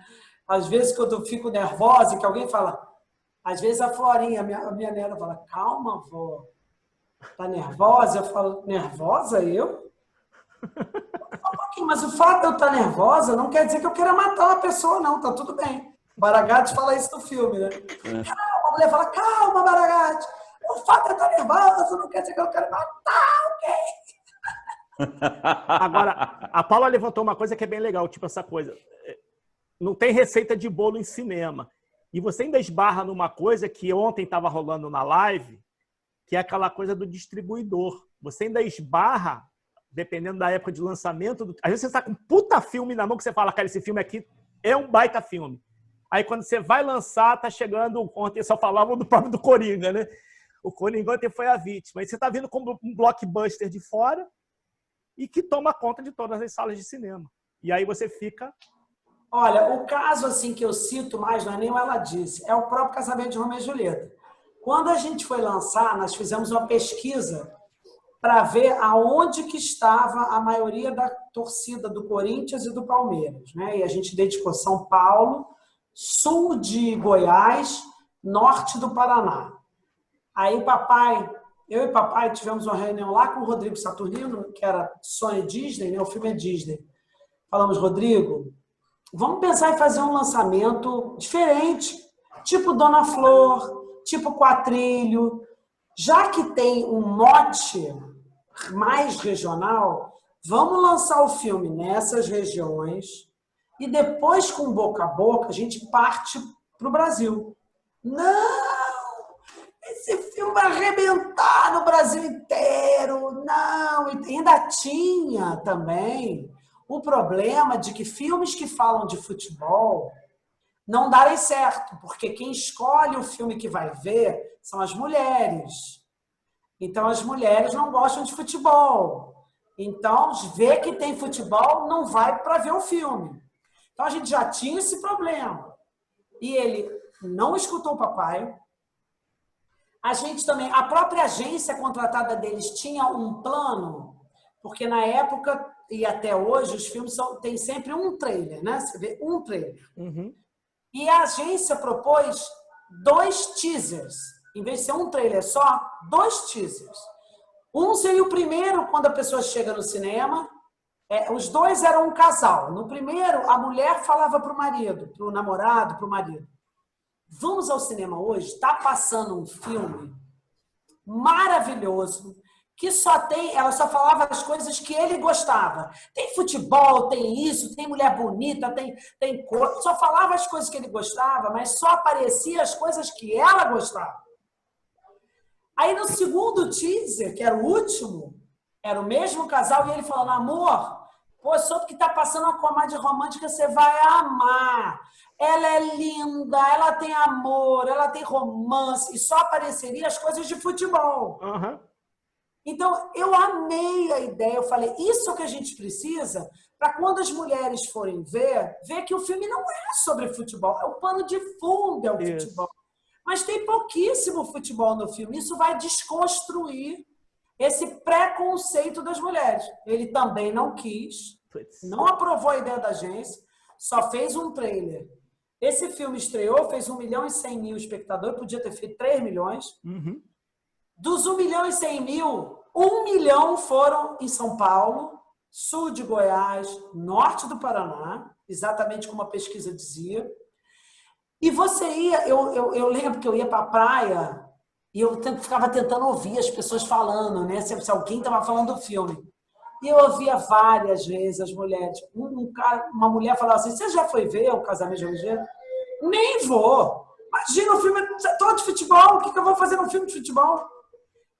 Às vezes, quando eu fico nervosa, que alguém fala... Às vezes, a Florinha, a minha neta, fala, calma, vó. Tá nervosa? Eu falo, nervosa? Eu? Um pouquinho, mas o fato de eu estar nervosa não quer dizer que eu queira matar uma pessoa, não. Tá tudo bem. Baragatti fala isso no filme, né? Calma, a mulher fala, calma, Baragatti. O fato de eu estar nervosa não quer dizer que eu quero matar alguém. Agora, a Paula levantou uma coisa que é bem legal, tipo essa coisa. Não tem receita de bolo em cinema. E você ainda esbarra numa coisa que ontem estava rolando na live, que é aquela coisa do distribuidor. Você ainda esbarra, dependendo da época de lançamento. Às vezes você está com um puta filme na mão que você fala, cara, esse filme aqui é um baita filme. Aí quando você vai lançar, tá chegando... Ontem só falavam do próprio do Coringa, né? O Coringa ontem foi a vítima. Aí você está vindo como um blockbuster de fora e que toma conta de todas as salas de cinema. E aí você fica... Olha, o caso assim que eu cito mais, não é nem o Ela Disse, é o próprio Casamento de Romeu e Julieta. Quando a gente foi lançar, nós fizemos uma pesquisa para ver aonde que estava a maioria da torcida do Corinthians e do Palmeiras, né? E a gente dedicou São Paulo, sul de Goiás, norte do Paraná. Aí eu e papai tivemos uma reunião lá com o Rodrigo Saturnino, que era Sony Disney, né? O filme é Disney. Falamos, Rodrigo, vamos pensar em fazer um lançamento diferente, tipo Dona Flor, tipo Quatrilho. Já que tem um mote mais regional, vamos lançar o filme nessas regiões e depois, com boca a boca, a gente parte para o Brasil. Não! Esse filme vai arrebentar no Brasil inteiro. Não! E ainda tinha também o problema de que filmes que falam de futebol não darem certo, porque quem escolhe o filme que vai ver são as mulheres. Então, as mulheres não gostam de futebol. Então, vê que tem futebol, não vai para ver o filme. Então, a gente já tinha esse problema. E ele não escutou o papai. A gente também, a própria agência contratada deles tinha um plano, porque na época e até hoje os filmes têm sempre um trailer, né? Você vê um trailer. Uhum. E a agência propôs 2 teasers. Em vez de ser um trailer só, 2 teasers. Um seria o primeiro, quando a pessoa chega no cinema. Os 2 eram um casal. No primeiro, a mulher falava para o marido, para o namorado, para o marido. Vamos ao cinema hoje? Está passando um filme maravilhoso, que ela só falava as coisas que ele gostava. Tem futebol, tem isso, tem mulher bonita, tem cor. Só falava as coisas que ele gostava, mas só aparecia as coisas que ela gostava. Aí no segundo teaser, que era o último, era o mesmo casal e ele falando, amor, pô, soube que tá passando uma comédia romântica, você vai amar. Ela é linda, ela tem amor, ela tem romance, e só apareceria as coisas de futebol. Uhum. Então, eu amei a ideia, eu falei, isso que a gente precisa para quando as mulheres forem ver que o filme não é sobre futebol, é o pano de fundo, é o futebol. Mas tem pouquíssimo futebol no filme. Isso vai desconstruir esse preconceito das mulheres. Ele também não quis, não aprovou a ideia da agência, só fez um trailer. Esse filme estreou, fez 1.100.000 espectadores, podia ter feito 3 milhões. Uhum. Dos 1.100.000, 1 milhão foram em São Paulo, sul de Goiás, norte do Paraná, exatamente como a pesquisa dizia. E você ia, eu lembro que eu ia para a praia e eu ficava tentando ouvir as pessoas falando, né? Se alguém estava falando do filme. E eu ouvia várias vezes as mulheres. Uma mulher falava assim, você já foi ver o Casamento de Romeu? Nem vou. Imagina, o filme todo de futebol, o que eu vou fazer num filme de futebol?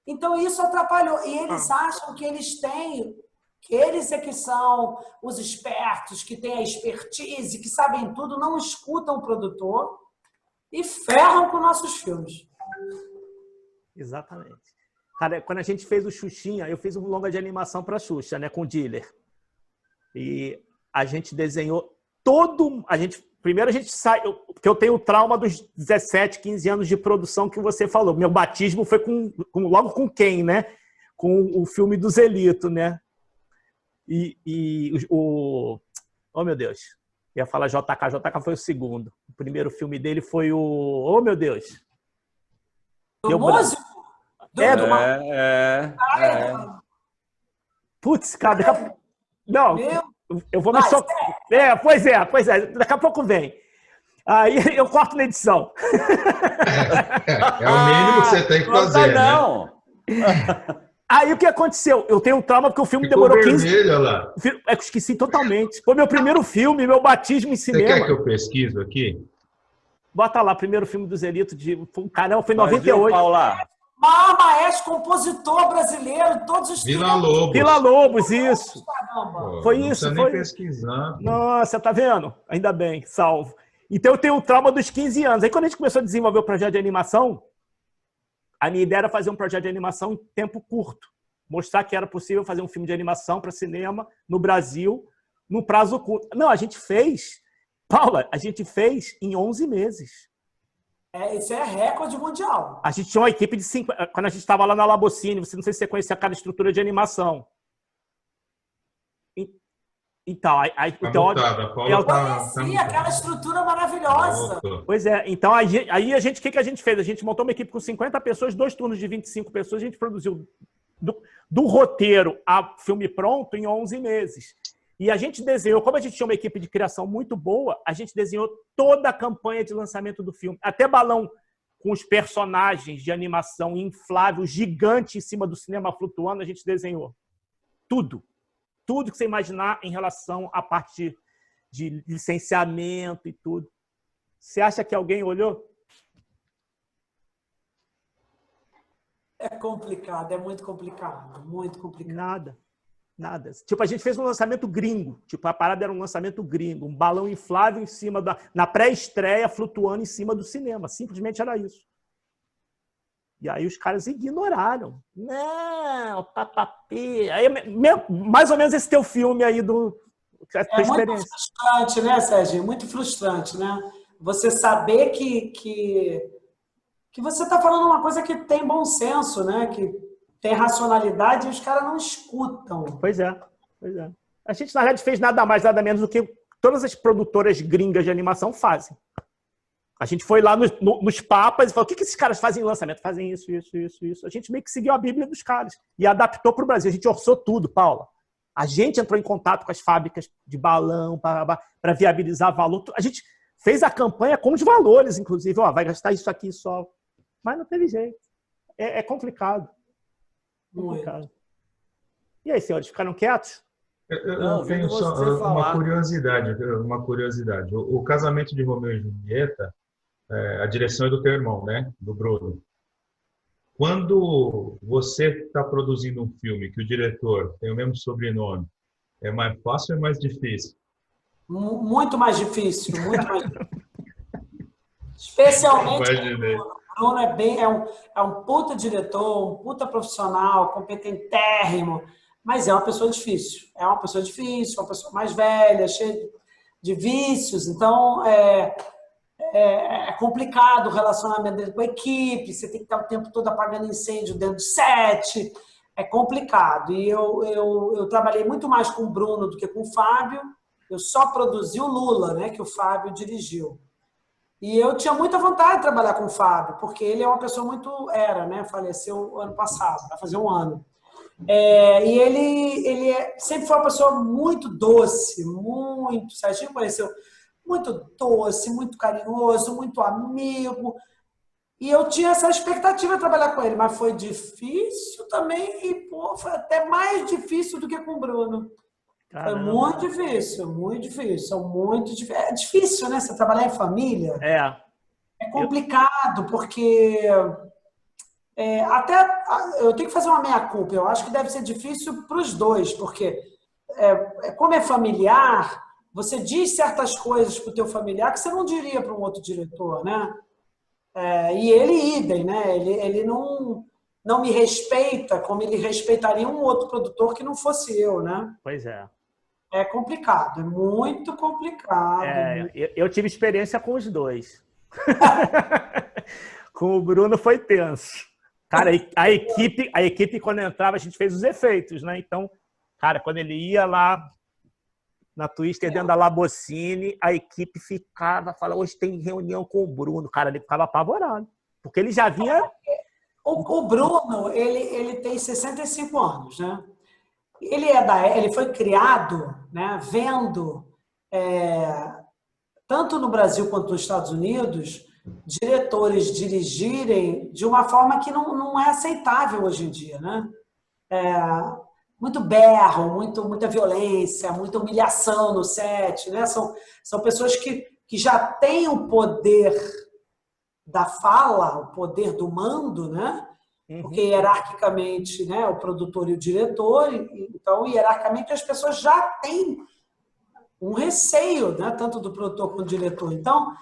Então isso atrapalhou. E eles acham que eles têm, que eles é que são os espertos, que têm a expertise, que sabem tudo, não escutam o produtor e ferram com nossos filmes. Exatamente. Cara, quando a gente fez o Xuxinha, eu fiz um longa de animação para a Xuxa, né, com o Diller. E a gente desenhou todo... Primeiro a gente saiu... Porque eu tenho o trauma dos 17, 15 anos de produção que você falou. Meu batismo foi logo com quem, né? Com o filme do Zelito, né? Oh, meu Deus. Ia falar JK foi o segundo. O primeiro filme dele foi o... Oh, meu Deus. Do músico? Putz, cara, não, eu vou me socar. Pois é, daqui a pouco vem. Aí eu corto na edição. É o mínimo que você tem que fazer, não. Né? Aí o que aconteceu? Eu tenho um trauma porque o filme Ficou demorou vermelho, 15... lá. Eu esqueci totalmente. Foi meu primeiro filme, meu batismo em cinema. Você quer que eu pesquiso aqui? Bota lá, primeiro filme do Zelito, caramba, foi em 98. Maestro, compositor brasileiro, todos os Vila Lobos. Vila Lobos, isso. Pô, foi não isso. Não nem pesquisar. Nossa, tá vendo? Ainda bem, salvo. Então eu tenho o trauma dos 15 anos. Aí quando a gente começou a desenvolver o projeto de animação, a minha ideia era fazer um projeto de animação em tempo curto. Mostrar que era possível fazer um filme de animação para cinema no Brasil, num prazo curto. Não, a gente fez, Paula, em 11 meses. Isso é recorde mundial. A gente tinha uma equipe de 50. Quando a gente estava lá na Labocine, não sei se você conhecia cada estrutura de animação. Então, eu conheci aquela estrutura maravilhosa. Pois é, então aí o que a gente fez? A gente montou uma equipe com 50 pessoas, 2 turnos de 25 pessoas, a gente produziu do roteiro a filme pronto em 11 meses. E a gente desenhou, como a gente tinha uma equipe de criação muito boa, a gente desenhou toda a campanha de lançamento do filme. Até balão com os personagens de animação inflável, gigante em cima do cinema flutuando, a gente desenhou. Tudo. Tudo que você imaginar em relação à parte de licenciamento e tudo. Você acha que alguém olhou? É complicado, é muito complicado. Muito complicado. Nada. Tipo, a gente fez um lançamento gringo. Tipo, a parada era um lançamento gringo. Um balão inflável em cima na pré-estreia, flutuando em cima do cinema. Simplesmente era isso. E aí os caras ignoraram. Não, papapê. Aí, mais ou menos esse teu filme aí do... É muito frustrante, né, Sérgio? Muito frustrante, né? Você saber que você está falando uma coisa que tem bom senso, né? Que tem racionalidade e os caras não escutam. Pois é. A gente, na verdade, fez nada mais, nada menos do que todas as produtoras gringas de animação fazem. A gente foi lá nos papas e falou, o que esses caras fazem em lançamento? Fazem isso. A gente meio que seguiu a Bíblia dos caras e adaptou para o Brasil. A gente orçou tudo, Paula. A gente entrou em contato com as fábricas de balão para viabilizar valor. A gente fez a campanha com os valores, inclusive. Vai gastar isso aqui só. Mas não teve jeito. É complicado. Complicado. E aí, senhores, ficaram quietos? Eu tenho só uma curiosidade. O Casamento de Romeu e Julieta, a direção é do teu irmão, né? Do Bruno. Quando você está produzindo um filme que o diretor tem o mesmo sobrenome, é mais fácil ou é mais difícil? Muito mais difícil, muito mais difícil. Especialmente o Bruno é um puta diretor, um puta profissional, competentérrimo. Mas é uma pessoa difícil. É uma pessoa difícil, uma pessoa mais velha, cheia de vícios. Então, é complicado o relacionamento dele com a equipe. Você tem que estar o tempo todo apagando incêndio dentro de set. É complicado. E eu trabalhei muito mais com o Bruno do que com o Fábio. Eu só produzi o Lula, né, que o Fábio dirigiu. E eu tinha muita vontade de trabalhar com o Fábio, porque ele é uma pessoa muito... né, faleceu ano passado, vai fazer um ano. E ele sempre foi uma pessoa muito doce, muito... Serginho conheceu, muito doce, muito carinhoso, muito amigo. E eu tinha essa expectativa de trabalhar com ele, mas foi difícil também, e pô, foi até mais difícil do que com o Bruno. Foi muito difícil, muito difícil, muito difícil. É difícil, né? Você trabalhar em família. É complicado, porque até eu tenho que fazer uma meia-culpa. Eu acho que deve ser difícil para os dois, porque como é familiar, você diz certas coisas para o teu familiar que você não diria para um outro diretor, né? E ele idem, né? Ele não me respeita como ele respeitaria um outro produtor que não fosse eu, né? Pois é. É complicado, é muito complicado. Eu tive experiência com os dois. Com o Bruno foi tenso. Cara, a equipe, quando entrava, a gente fez os efeitos, né? Então, cara, quando ele ia lá na Twister, dentro da Labocine, a equipe falava, hoje tem reunião com o Bruno. Cara, ele ficava apavorado. Porque ele já vinha... O Bruno, ele tem 65 anos, né? Ele foi criado, né, vendo, tanto no Brasil quanto nos Estados Unidos, diretores dirigirem de uma forma que não é aceitável hoje em dia, né? Muito berro, muita violência, muita humilhação no set, né? São pessoas que já têm o poder da fala, o poder do mando, né? Porque hierarquicamente, né, o produtor e o diretor, então hierarquicamente as pessoas já têm um receio, né, tanto do produtor quanto do diretor. Então,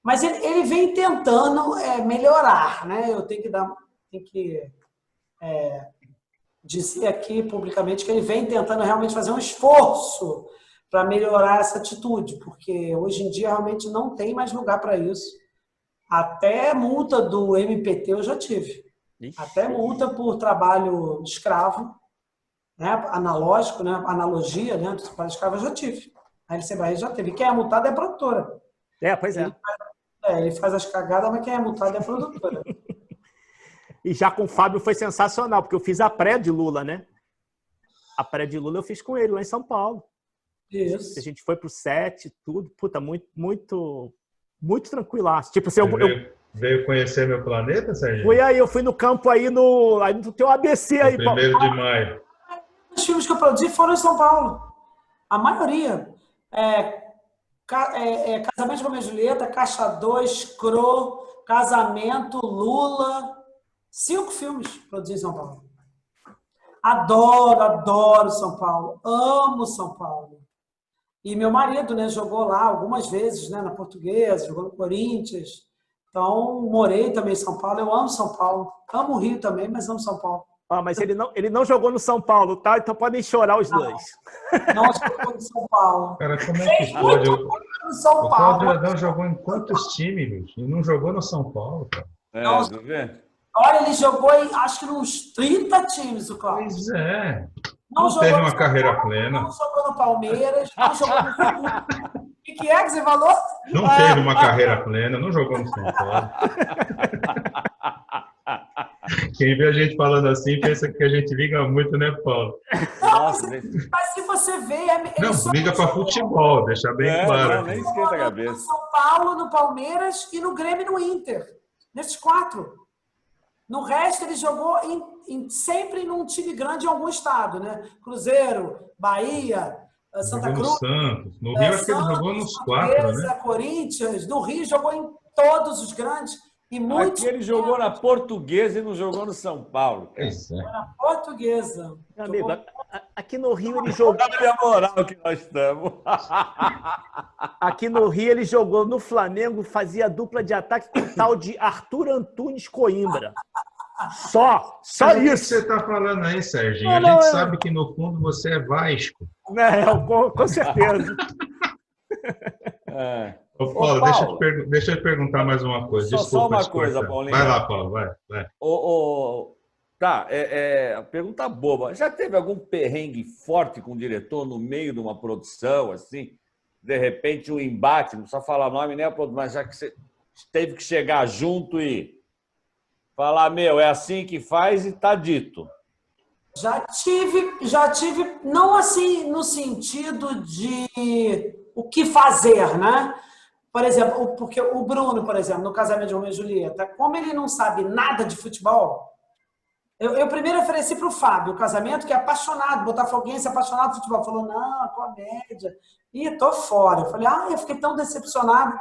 mas ele vem tentando melhorar, né? Eu tenho que dizer aqui publicamente que ele vem tentando realmente fazer um esforço para melhorar essa atitude, porque hoje em dia realmente não tem mais lugar para isso. Até multa do MPT eu já tive. Até multa por trabalho escravo, né? Analógico, né? Analogia, né? Do trabalho escravo eu já tive. A LC Bahia já teve. Quem é multado é a produtora. Pois é. Ele faz as cagadas, mas quem é multado é a produtora. E já com o Fábio foi sensacional, porque eu fiz a pré de Lula, né? A pré de Lula eu fiz com ele lá em São Paulo. Isso. A gente foi pro set, tudo. Puta, muito tranquilaço. Tipo, assim, Veio conhecer meu planeta, Serginho? Fui aí, eu fui no campo aí no teu ABC aí, Paulo. 1º de maio. Os filmes que eu produzi foram em São Paulo. A maioria. Casamento de Romeu e Julieta, Caixa 2, Cro, Casamento, Lula. 5 filmes produzi em São Paulo. Adoro São Paulo. Amo São Paulo. E meu marido, né, jogou lá algumas vezes, né, na Portuguesa, jogou no Corinthians. Então, morei também em São Paulo. Eu amo São Paulo. Amo o Rio também, mas amo São Paulo. Mas ele não jogou no São Paulo, tá? Então podem chorar os dois. Não jogou no São Paulo. Cara, como é que pode? No São O Paulo. Cláudio Adão jogou em quantos times, bicho? E não jogou no São Paulo, cara. Tá vendo? Olha, ele jogou em, acho que nos 30 times, o Cláudio. Pois é. Não teve uma carreira plena. Não jogou no Palmeiras, não jogou no Flamengo. O que é que você falou? Não teve uma carreira plena, não jogou no São Paulo. Quem vê a gente falando assim pensa que a gente liga muito, né, Paulo? Nossa, mas se você vê... Não, liga para futebol, deixa bem claro. Não, nem esquenta a cabeça. No São Paulo, no Palmeiras e no Grêmio e no Inter. Nesses 4. No resto, ele jogou sempre num time grande em algum estado, né? Cruzeiro, Bahia, Santa Cruz. No Santos. No Rio, acho que ele jogou nos 4, né? Corinthians. No Rio, jogou em todos os grandes. E muitos... Aqui ele jogou na Portuguesa e não jogou no São Paulo. Pois é. Na Portuguesa. Meu amigo, aqui no Rio ele jogou... Olha a moral que nós estamos. Aqui no Rio ele jogou no Flamengo, fazia dupla de ataque com o tal de Arthur Antunes Coimbra. Só Mas o que isso. você está falando aí, Serginho? Não, A gente não, sabe que no fundo você é Vasco. Com certeza. Ô, Ô, Paulo, Paulo, deixa eu perguntar mais uma coisa. só Desculpa uma te coisa, cortar. Paulinho. Vai lá, Paulo, vai. Tá, pergunta boba. Já teve algum perrengue forte com o diretor no meio de uma produção, assim? De repente, um embate, não precisa falar nome nem a produção, mas já que você teve que chegar junto e falar, meu, é assim que faz e tá dito. Já tive, não assim no sentido de o que fazer, né? Por exemplo, porque o Bruno, por exemplo, no Casamento de Romeu e Julieta, como ele não sabe nada de futebol, eu primeiro ofereci para o Fábio o casamento, que é apaixonado, botafoguense, apaixonado por futebol. Falou, não, comédia. Ih, tô fora. Eu falei, eu fiquei tão decepcionado.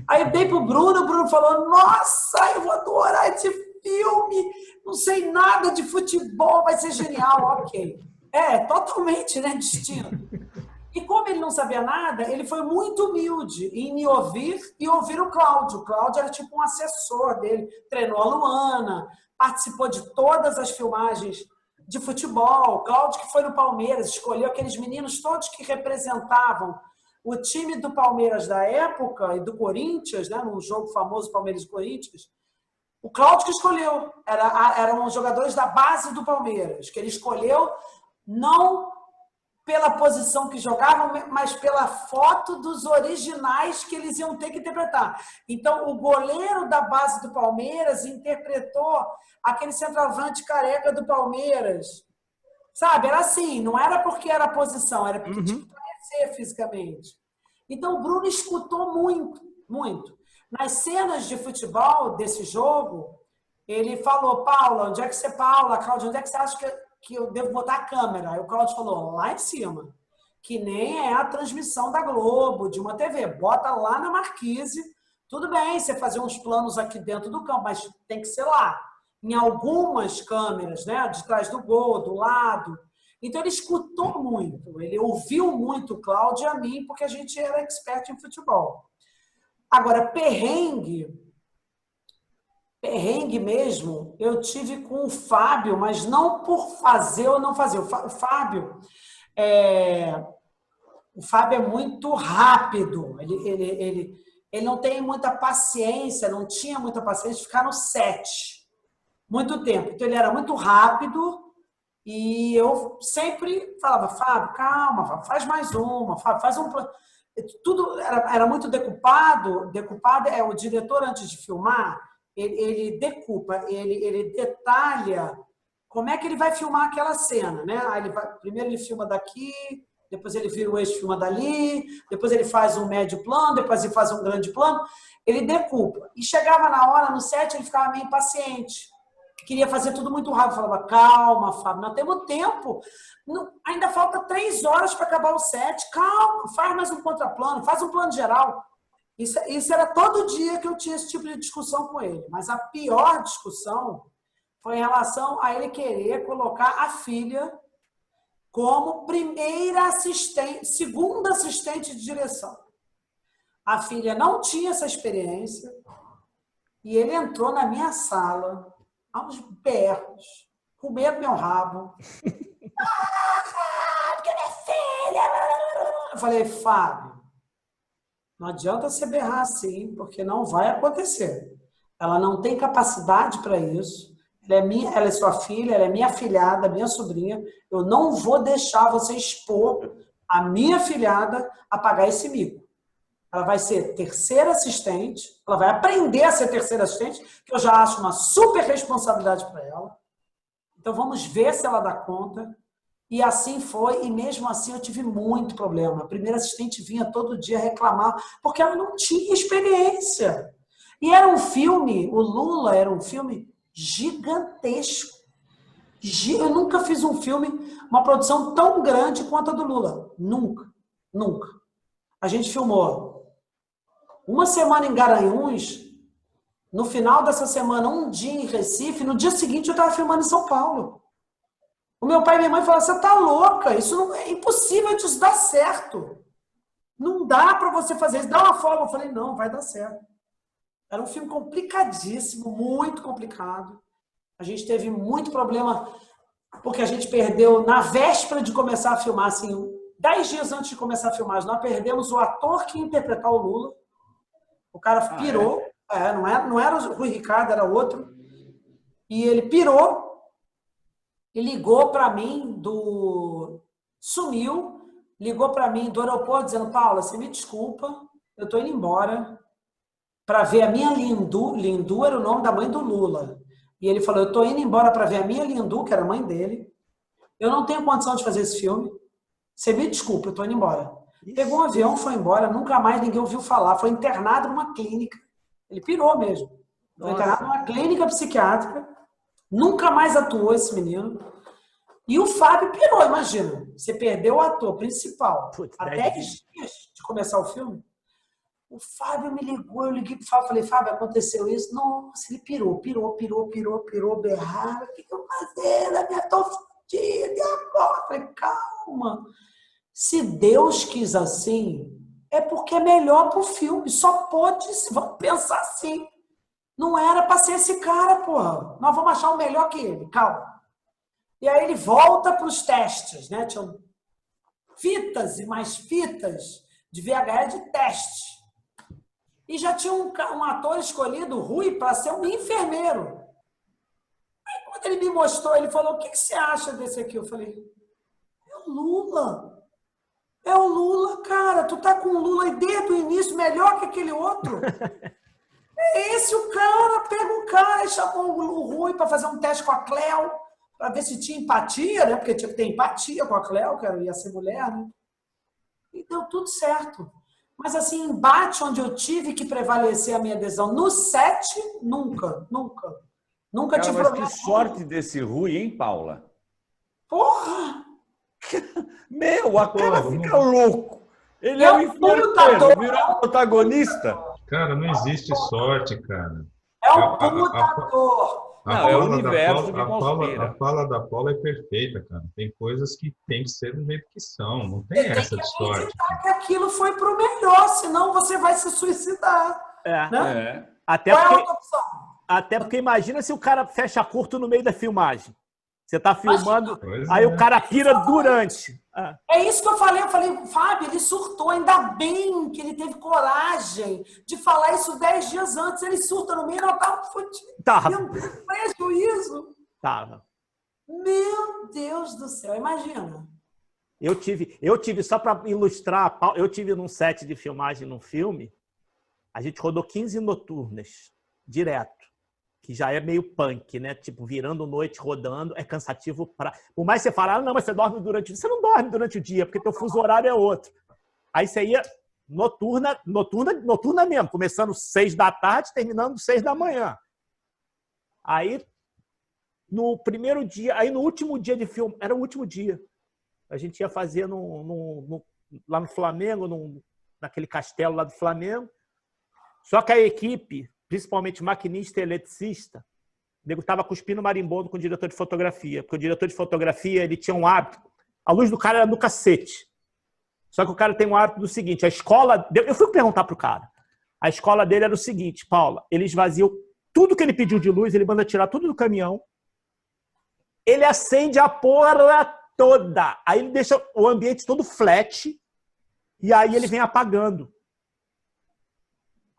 Aí eu dei pro Bruno, o Bruno falou, nossa, eu vou adorar esse filme, não sei nada de futebol, vai ser genial. Ok. Totalmente, né, distinto. E como ele não sabia nada, ele foi muito humilde em me ouvir e ouvir o Cláudio. O Cláudio era tipo um assessor dele, treinou a Luana, participou de todas as filmagens de futebol. O Cláudio que foi no Palmeiras, escolheu aqueles meninos todos que representavam o time do Palmeiras da época e do Corinthians, né, num jogo famoso Palmeiras e Corinthians. O Cláudio que escolheu, eram os jogadores da base do Palmeiras, que ele escolheu não pela posição que jogavam, mas pela foto dos originais que eles iam ter que interpretar. Então, o goleiro da base do Palmeiras interpretou aquele centroavante careca do Palmeiras. Sabe? Era assim, não era porque era a posição, era porque tinha que conhecer fisicamente. Então, o Bruno escutou muito, muito. Nas cenas de futebol desse jogo, ele falou, Paula, onde é que você, Paula, Cláudia, onde é que você acha que eu devo botar a câmera? Aí o Cláudio falou, lá em cima, que nem é a transmissão da Globo, de uma TV, bota lá na marquise, tudo bem você fazer uns planos aqui dentro do campo, mas tem que ser lá, em algumas câmeras, né, de trás do gol, do lado. Então ele escutou muito, ele ouviu muito o Cláudio e a mim, porque a gente era expert em futebol. Agora, perrengue mesmo, eu tive com o Fábio, mas não por fazer ou não fazer. O Fábio é muito rápido. Ele não tem muita paciência, não tinha muita paciência de ficar no set muito tempo. Então, ele era muito rápido e eu sempre falava, Fábio, calma, Fábio, faz mais uma, Fábio, faz um plano. Tudo era muito decupado. Decupado é o diretor, antes de filmar, ele decupa, ele detalha como é que ele vai filmar aquela cena, né? Aí primeiro ele filma daqui, depois ele vira o eixo, filma dali, depois ele faz um médio plano, depois ele faz um grande plano, ele decupa. E chegava na hora, no set, ele ficava meio impaciente, queria fazer tudo muito rápido, falava, calma, Fábio, nós temos tempo, ainda falta 3 horas para acabar o set, calma, faz mais um contraplano, faz um plano geral. Isso era todo dia que eu tinha esse tipo de discussão com ele. Mas a pior discussão foi em relação a ele querer colocar a filha como segunda assistente de direção. A filha não tinha essa experiência e ele entrou na minha sala aos berros, com medo do meu rabo. Porque minha filha... Eu falei, Fábio, não adianta você berrar assim, porque não vai acontecer. Ela não tem capacidade para isso. Ela é sua filha, ela é minha afilhada, minha sobrinha. Eu não vou deixar você expor a minha afilhada a pagar esse mico. Ela vai ser terceira assistente, ela vai aprender a ser terceira assistente, que eu já acho uma super responsabilidade para ela. Então vamos ver se ela dá conta. E assim foi, e mesmo assim eu tive muito problema. A primeira assistente vinha todo dia reclamar, porque ela não tinha experiência. E era um filme, o Lula era um filme gigantesco. Eu nunca fiz um filme, uma produção tão grande quanto a do Lula. Nunca, nunca. A gente filmou uma semana em Garanhuns, no final dessa semana, um dia em Recife, no dia seguinte eu estava filmando em São Paulo. O meu pai e minha mãe falaram, você tá louca, isso não é impossível disso dar certo. Não dá para você fazer isso, dá uma folga. Eu falei, não, vai dar certo. Era um filme complicadíssimo, muito complicado. A gente teve muito problema, porque a gente perdeu na véspera de começar a filmar, assim, 10 dias antes de começar a filmar, nós perdemos o ator que ia interpretar o Lula. O cara pirou. Não era o Rui Ricardo, era outro. E ele pirou e ligou para mim sumiu, ligou para mim do aeroporto dizendo: Paula, você me desculpa, eu estou indo embora para ver a minha Lindu. Lindu era o nome da mãe do Lula. E ele falou: eu estou indo embora para ver a minha Lindu, que era a mãe dele. Eu não tenho condição de fazer esse filme. Você me desculpa, eu estou indo embora. Pegou um avião, foi embora, nunca mais ninguém ouviu falar. Foi internado numa clínica. Ele pirou mesmo. Foi internado numa clínica psiquiátrica. Nunca mais atuou esse menino. E o Fábio pirou, imagina. Você perdeu o ator principal. Há 10 dias de começar o filme. O Fábio me ligou, eu liguei pro Fábio, falei: Fábio, aconteceu isso? Nossa, ele pirou, berrava. O que eu vou fazer? Eu tô fodida, e agora? Falei: calma. Se Deus quis assim, é porque é melhor pro filme. Só pode, vamos pensar assim. Não era para ser esse cara, porra. Nós vamos achar um melhor que ele, calma. E aí ele volta para os testes, né? Tinham fitas e mais fitas de VHS de teste. E já tinha um ator escolhido, Rui, para ser um enfermeiro. Aí quando ele me mostrou, ele falou: o que você acha desse aqui? Eu falei: é o Lula. É o Lula, cara. Tu tá com o Lula aí desde o início, melhor que aquele outro. É esse o cara. Pega o cara e chamou o Rui para fazer um teste com a Cleo, para ver se tinha empatia, né? Porque tinha que ter empatia com a Cleo, que ia ser mulher, né? E deu tudo certo. Mas assim, embate onde eu tive que prevalecer a minha adesão. No set, nunca. Nunca Cara, tive mas problema. que sorte desse Rui, hein, Paula? Porra! Meu, a cara fica louco. Ele é o enfermeiro, virou o protagonista. Cara, não existe sorte, cara. É um puta ator. Não, é o universo que conspira. A fala da Paula é perfeita, cara. Tem coisas que tem que ser do jeito que são. Não tem essa de sorte. Acreditar que aquilo foi pro melhor, senão você vai se suicidar. Né? Até qual porque, é a outra opção? Até porque imagina se o cara fecha curto no meio da filmagem. Você tá filmando, Pois aí é. o cara pira durante. É isso que eu falei. Fábio, ele surtou. Ainda bem que ele teve coragem de falar isso 10 dias antes. Ele surta no meio, nós estávamos fodidos. Tava. Não tem prejuízo. Tava. Meu Deus do céu, imagina. Eu tive só para ilustrar, eu tive num set de filmagem num filme, a gente rodou 15 noturnas, direto. Que já é meio punk, né? Tipo, virando noite, rodando, é cansativo para... Por mais que você fale: não, mas você dorme durante o dia. Você não dorme durante o dia, porque teu fuso horário é outro. Aí você ia noturna mesmo, começando 6 da tarde, terminando 6 da manhã. Aí, no primeiro dia, aí no último dia de filme, era o último dia. A gente ia fazer lá no Flamengo, naquele castelo lá do Flamengo. Só que a equipe, principalmente maquinista e eletricista, o nego estava cuspindo marimbondo com o diretor de fotografia, porque o diretor de fotografia ele tinha um hábito, a luz do cara era do cacete. Só que o cara tem um hábito do seguinte: a escola... Eu fui perguntar pro cara. A escola dele era o seguinte: Paula, ele esvaziou tudo que ele pediu de luz, ele manda tirar tudo do caminhão, ele acende a porra toda, aí ele deixa o ambiente todo flat, e aí ele vem apagando.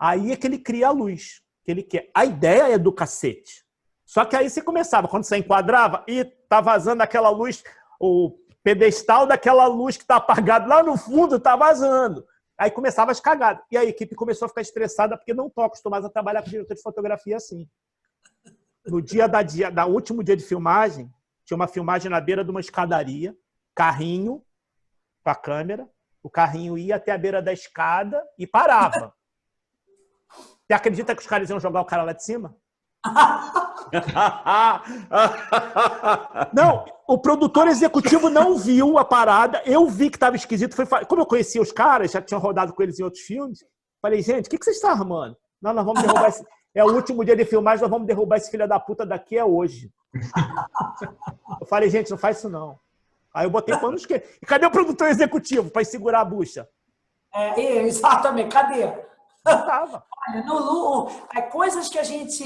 Aí é que ele cria a luz que ele quer. A ideia é do cacete. Só que aí você começava, quando você enquadrava, e tá vazando aquela luz, o pedestal daquela luz que tá apagado lá no fundo tá vazando. Aí começava as cagadas. E a equipe começou a ficar estressada porque não estão acostumados a trabalhar com diretor de fotografia assim. No dia da último dia de filmagem, tinha uma filmagem na beira de uma escadaria, carrinho com a câmera, o carrinho ia até a beira da escada e parava. Você acredita que os caras iam jogar o cara lá de cima? Não, o produtor executivo não viu a parada. Eu vi que estava esquisito. Como eu conhecia os caras, já tinha rodado com eles em outros filmes, falei: gente, o que vocês estão armando? Não, nós vamos derrubar esse... É o último dia de filmagem, nós vamos derrubar esse filho da puta daqui a hoje. Eu falei: gente, não faz isso não. Aí eu botei panos que... E cadê o produtor executivo para segurar a bucha? Exatamente, cadê? Não tava. Olha, coisas que a gente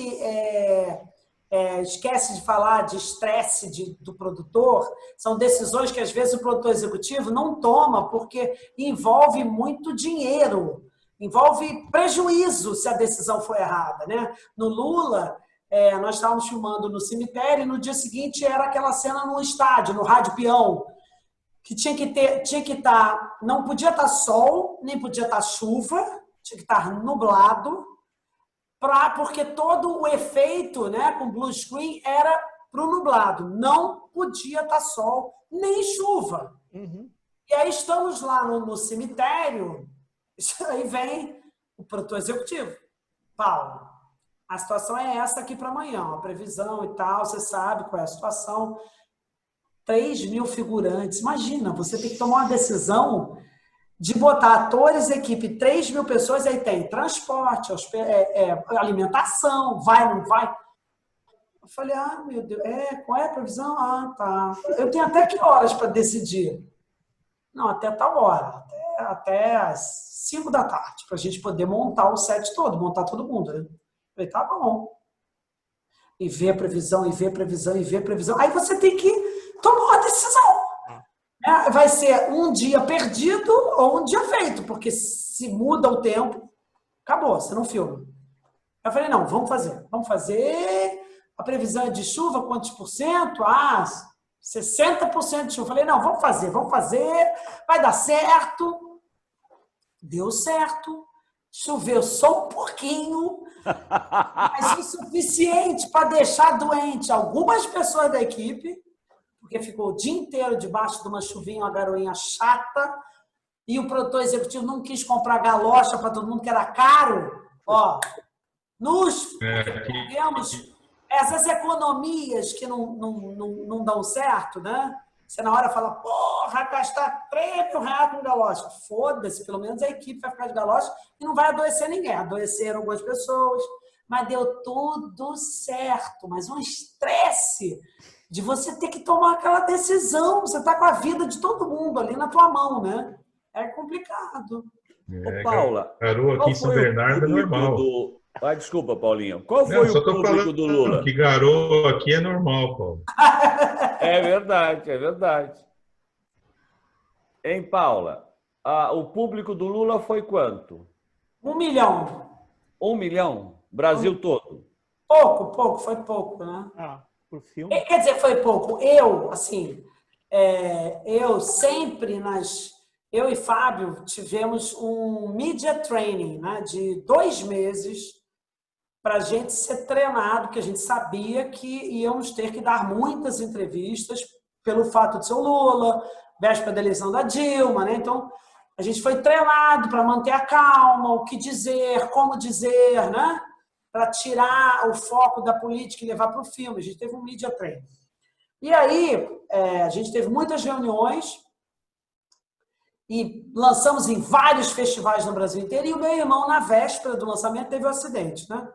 esquece de falar de estresse do produtor. São decisões que, às vezes, o produtor executivo não toma porque envolve muito dinheiro, envolve prejuízo se a decisão for errada, né? No Lula, nós estávamos filmando no cemitério e no dia seguinte era aquela cena no estádio, no rádio peão, que tinha que estar, não podia estar sol, nem podia estar chuva, tinha que estar nublado, porque todo o efeito, né, com blue screen era para o nublado. Não podia estar sol, nem chuva. Uhum. E aí estamos lá no cemitério, aí vem o produtor executivo. Paulo, a situação é essa aqui para amanhã, a previsão e tal, você sabe qual é a situação. 3.000 figurantes. Imagina, você tem que tomar uma decisão de botar atores, equipe, 3.000 pessoas, aí tem transporte, alimentação, vai, não vai. Eu falei, meu Deus, qual é a previsão? Tá. Eu tenho até que horas para decidir? Não, até tal hora, até às 5 da tarde, para a gente poder montar o set todo, montar todo mundo. Né? Eu falei, tá bom. E ver a previsão, e ver a previsão, e ver a previsão. Aí você tem que tomar uma decisão. Vai ser um dia perdido ou um dia feito, porque se muda o tempo, acabou, você não filma. Eu falei, não, vamos fazer. Vamos fazer. A previsão é de chuva, quantos por cento? 60% de chuva. Eu falei, não, vamos fazer. Vai dar certo. Deu certo. Choveu só um pouquinho, mas o suficiente para deixar doente algumas pessoas da equipe, porque ficou o dia inteiro debaixo de uma chuvinha, uma garoinha chata, e o produtor executivo não quis comprar galocha para todo mundo, que era caro. Ó, nos temos essas economias que não dão certo, né? Você na hora fala, vai gastar 3.000 reais com galocha. Foda-se, pelo menos a equipe vai ficar de galocha e não vai adoecer ninguém. Adoeceram algumas pessoas, mas deu tudo certo. Mas um estresse de você ter que tomar aquela decisão. Você está com a vida de todo mundo ali na tua mão, né? É complicado. Ô, Paula, garoa aqui em São Bernardo é normal. Desculpa, Paulinho. Qual foi o público do Lula? Que garoa aqui é normal, Paulo. É verdade, é verdade. Hein, Paula? O público do Lula foi quanto? 1 milhão. 1 milhão? Brasil todo? Pouco, foi pouco, né? Por filme. Quer dizer, foi pouco. Eu sempre eu e Fábio tivemos um media training, né, de 2 meses para a gente ser treinado, porque a gente sabia que íamos ter que dar muitas entrevistas pelo fato de ser o Lula, véspera da eleição da Dilma, né? Então, a gente foi treinado para manter a calma, o que dizer, como dizer, né? Para tirar o foco da política e levar para o filme. A gente teve um media training. E aí, a gente teve muitas reuniões e lançamos em vários festivais no Brasil inteiro. E o meu irmão, na véspera do lançamento, teve um acidente, né?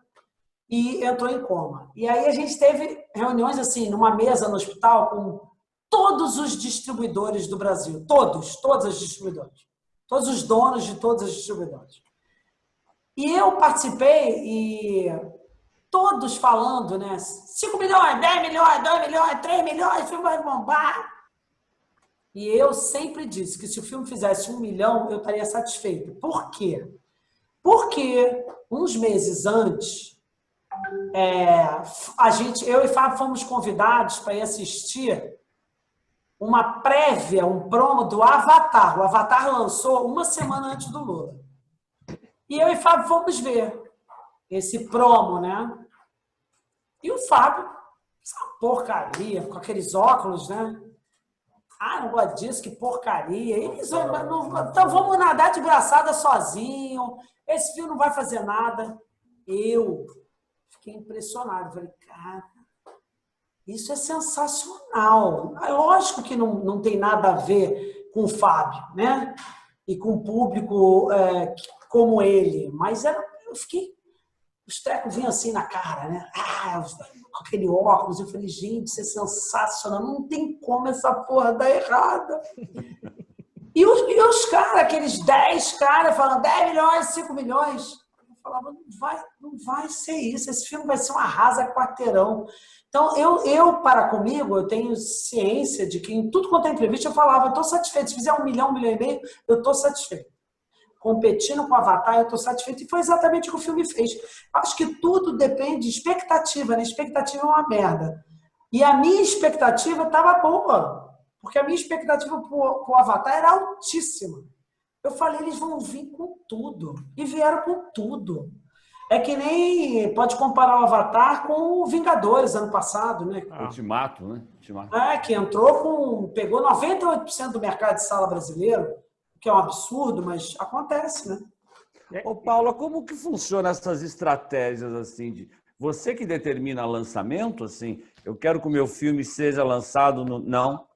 E entrou em coma. E aí a gente teve reuniões assim, numa mesa no hospital com todos os distribuidores do Brasil. Todos os distribuidores. Todos os donos de todos os distribuidores. E eu participei e todos falando, né? 5 milhões, 10 milhões, 2 milhões, 3 milhões, o filme vai bombar. E eu sempre disse que se o filme fizesse 1 milhão, eu estaria satisfeito. Por quê? Porque uns meses antes, eu e Fábio fomos convidados para ir assistir uma prévia, um promo do Avatar. O Avatar lançou 1 semana antes do Lula. E eu e Fábio fomos ver esse promo, né? E o Fábio, essa porcaria, com aqueles óculos, né? Não gosto disso, que porcaria. Então vamos nadar de braçada sozinho. Esse filme não vai fazer nada. Eu fiquei impressionado. Falei, cara, isso é sensacional. É lógico que não tem nada a ver com o Fábio, né? E com o público como ele. Mas eu fiquei... Os trecos vinham assim na cara, né? Com aquele óculos. Eu falei, gente, isso é sensacional. Não tem como essa porra dar errada. E os caras, aqueles 10 caras, falando 10 milhões, 5 milhões. Eu falava, não vai ser isso, esse filme vai ser um arrasa-quarteirão. Então, para comigo, eu tenho ciência de que em tudo quanto é entrevista eu falava, eu estou satisfeito, se fizer 1 milhão, 1,5 milhão, eu estou satisfeito. Competindo com o Avatar, eu estou satisfeito. E foi exatamente o que o filme fez. Acho que tudo depende de expectativa, né? Expectativa é uma merda. E a minha expectativa estava boa, porque a minha expectativa para o Avatar era altíssima. Eu falei, eles vão vir com tudo. E vieram com tudo. É que nem pode comparar o Avatar com o Vingadores, ano passado, né? Ultimato, né? Ultimato. Que pegou 98% do mercado de sala brasileiro, que é um absurdo, mas acontece, né? Ô, Paula, como que funciona essas estratégias assim de você que determina lançamento, assim, eu quero que o meu filme seja lançado no... Não.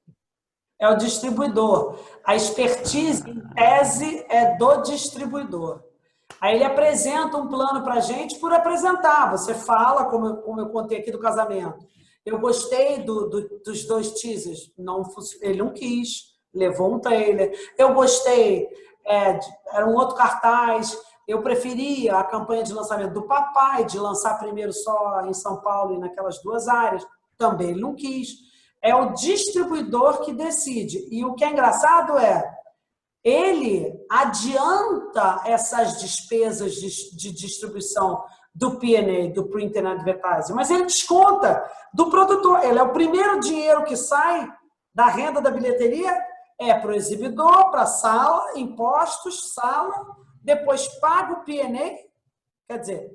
É o distribuidor. A expertise, em tese, é do distribuidor. Aí ele apresenta um plano para a gente por apresentar. Você fala, como eu contei aqui do casamento. Eu gostei dos 2 teasers. Ele não quis, levou um trailer. Eu gostei, era um outro cartaz. Eu preferia a campanha de lançamento do papai, de lançar primeiro só em São Paulo e naquelas 2 áreas. Também ele não quis. É o distribuidor que decide. E o que é engraçado ele adianta essas despesas de distribuição do P&A, do Printing and Advertising, mas ele desconta do produtor. Ele é o primeiro dinheiro que sai da renda da bilheteria, para o exibidor, para a sala, impostos, sala, depois paga o P&A, quer dizer,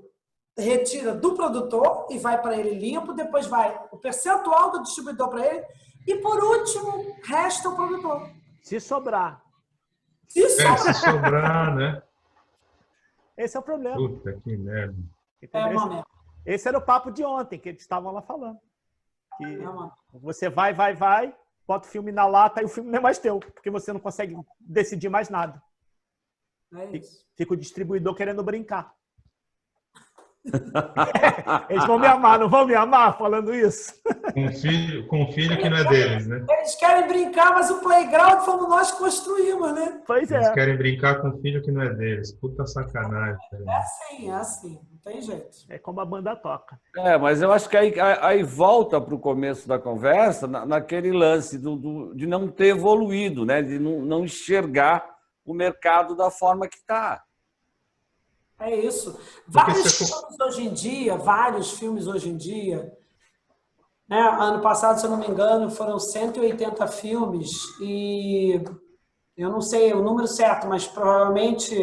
retira do produtor e vai para ele limpo, depois vai o percentual do distribuidor para ele e, por último, resta o produtor. Se sobrar. Se sobrar, né? Esse é o problema. Puta, que merda. Esse era o papo de ontem, que eles estavam lá falando. Que você vai, bota o filme na lata e o filme não é mais teu, porque você não consegue decidir mais nada. Fica o distribuidor querendo brincar. Eles vão me amar, não vão me amar falando isso? Com um filho que não é deles, né? Eles querem brincar, mas o playground fomos nós que construímos, né? Pois é. Eles querem brincar com um filho que não é deles. Puta sacanagem. É assim, não tem jeito. É como a banda toca. Mas eu acho que aí volta para o começo da conversa, naquele lance de não ter evoluído, né? De não enxergar o mercado da forma que está. É isso. Vários filmes hoje em dia, né? Ano passado, se eu não me engano, foram 180 filmes e eu não sei o número certo, mas provavelmente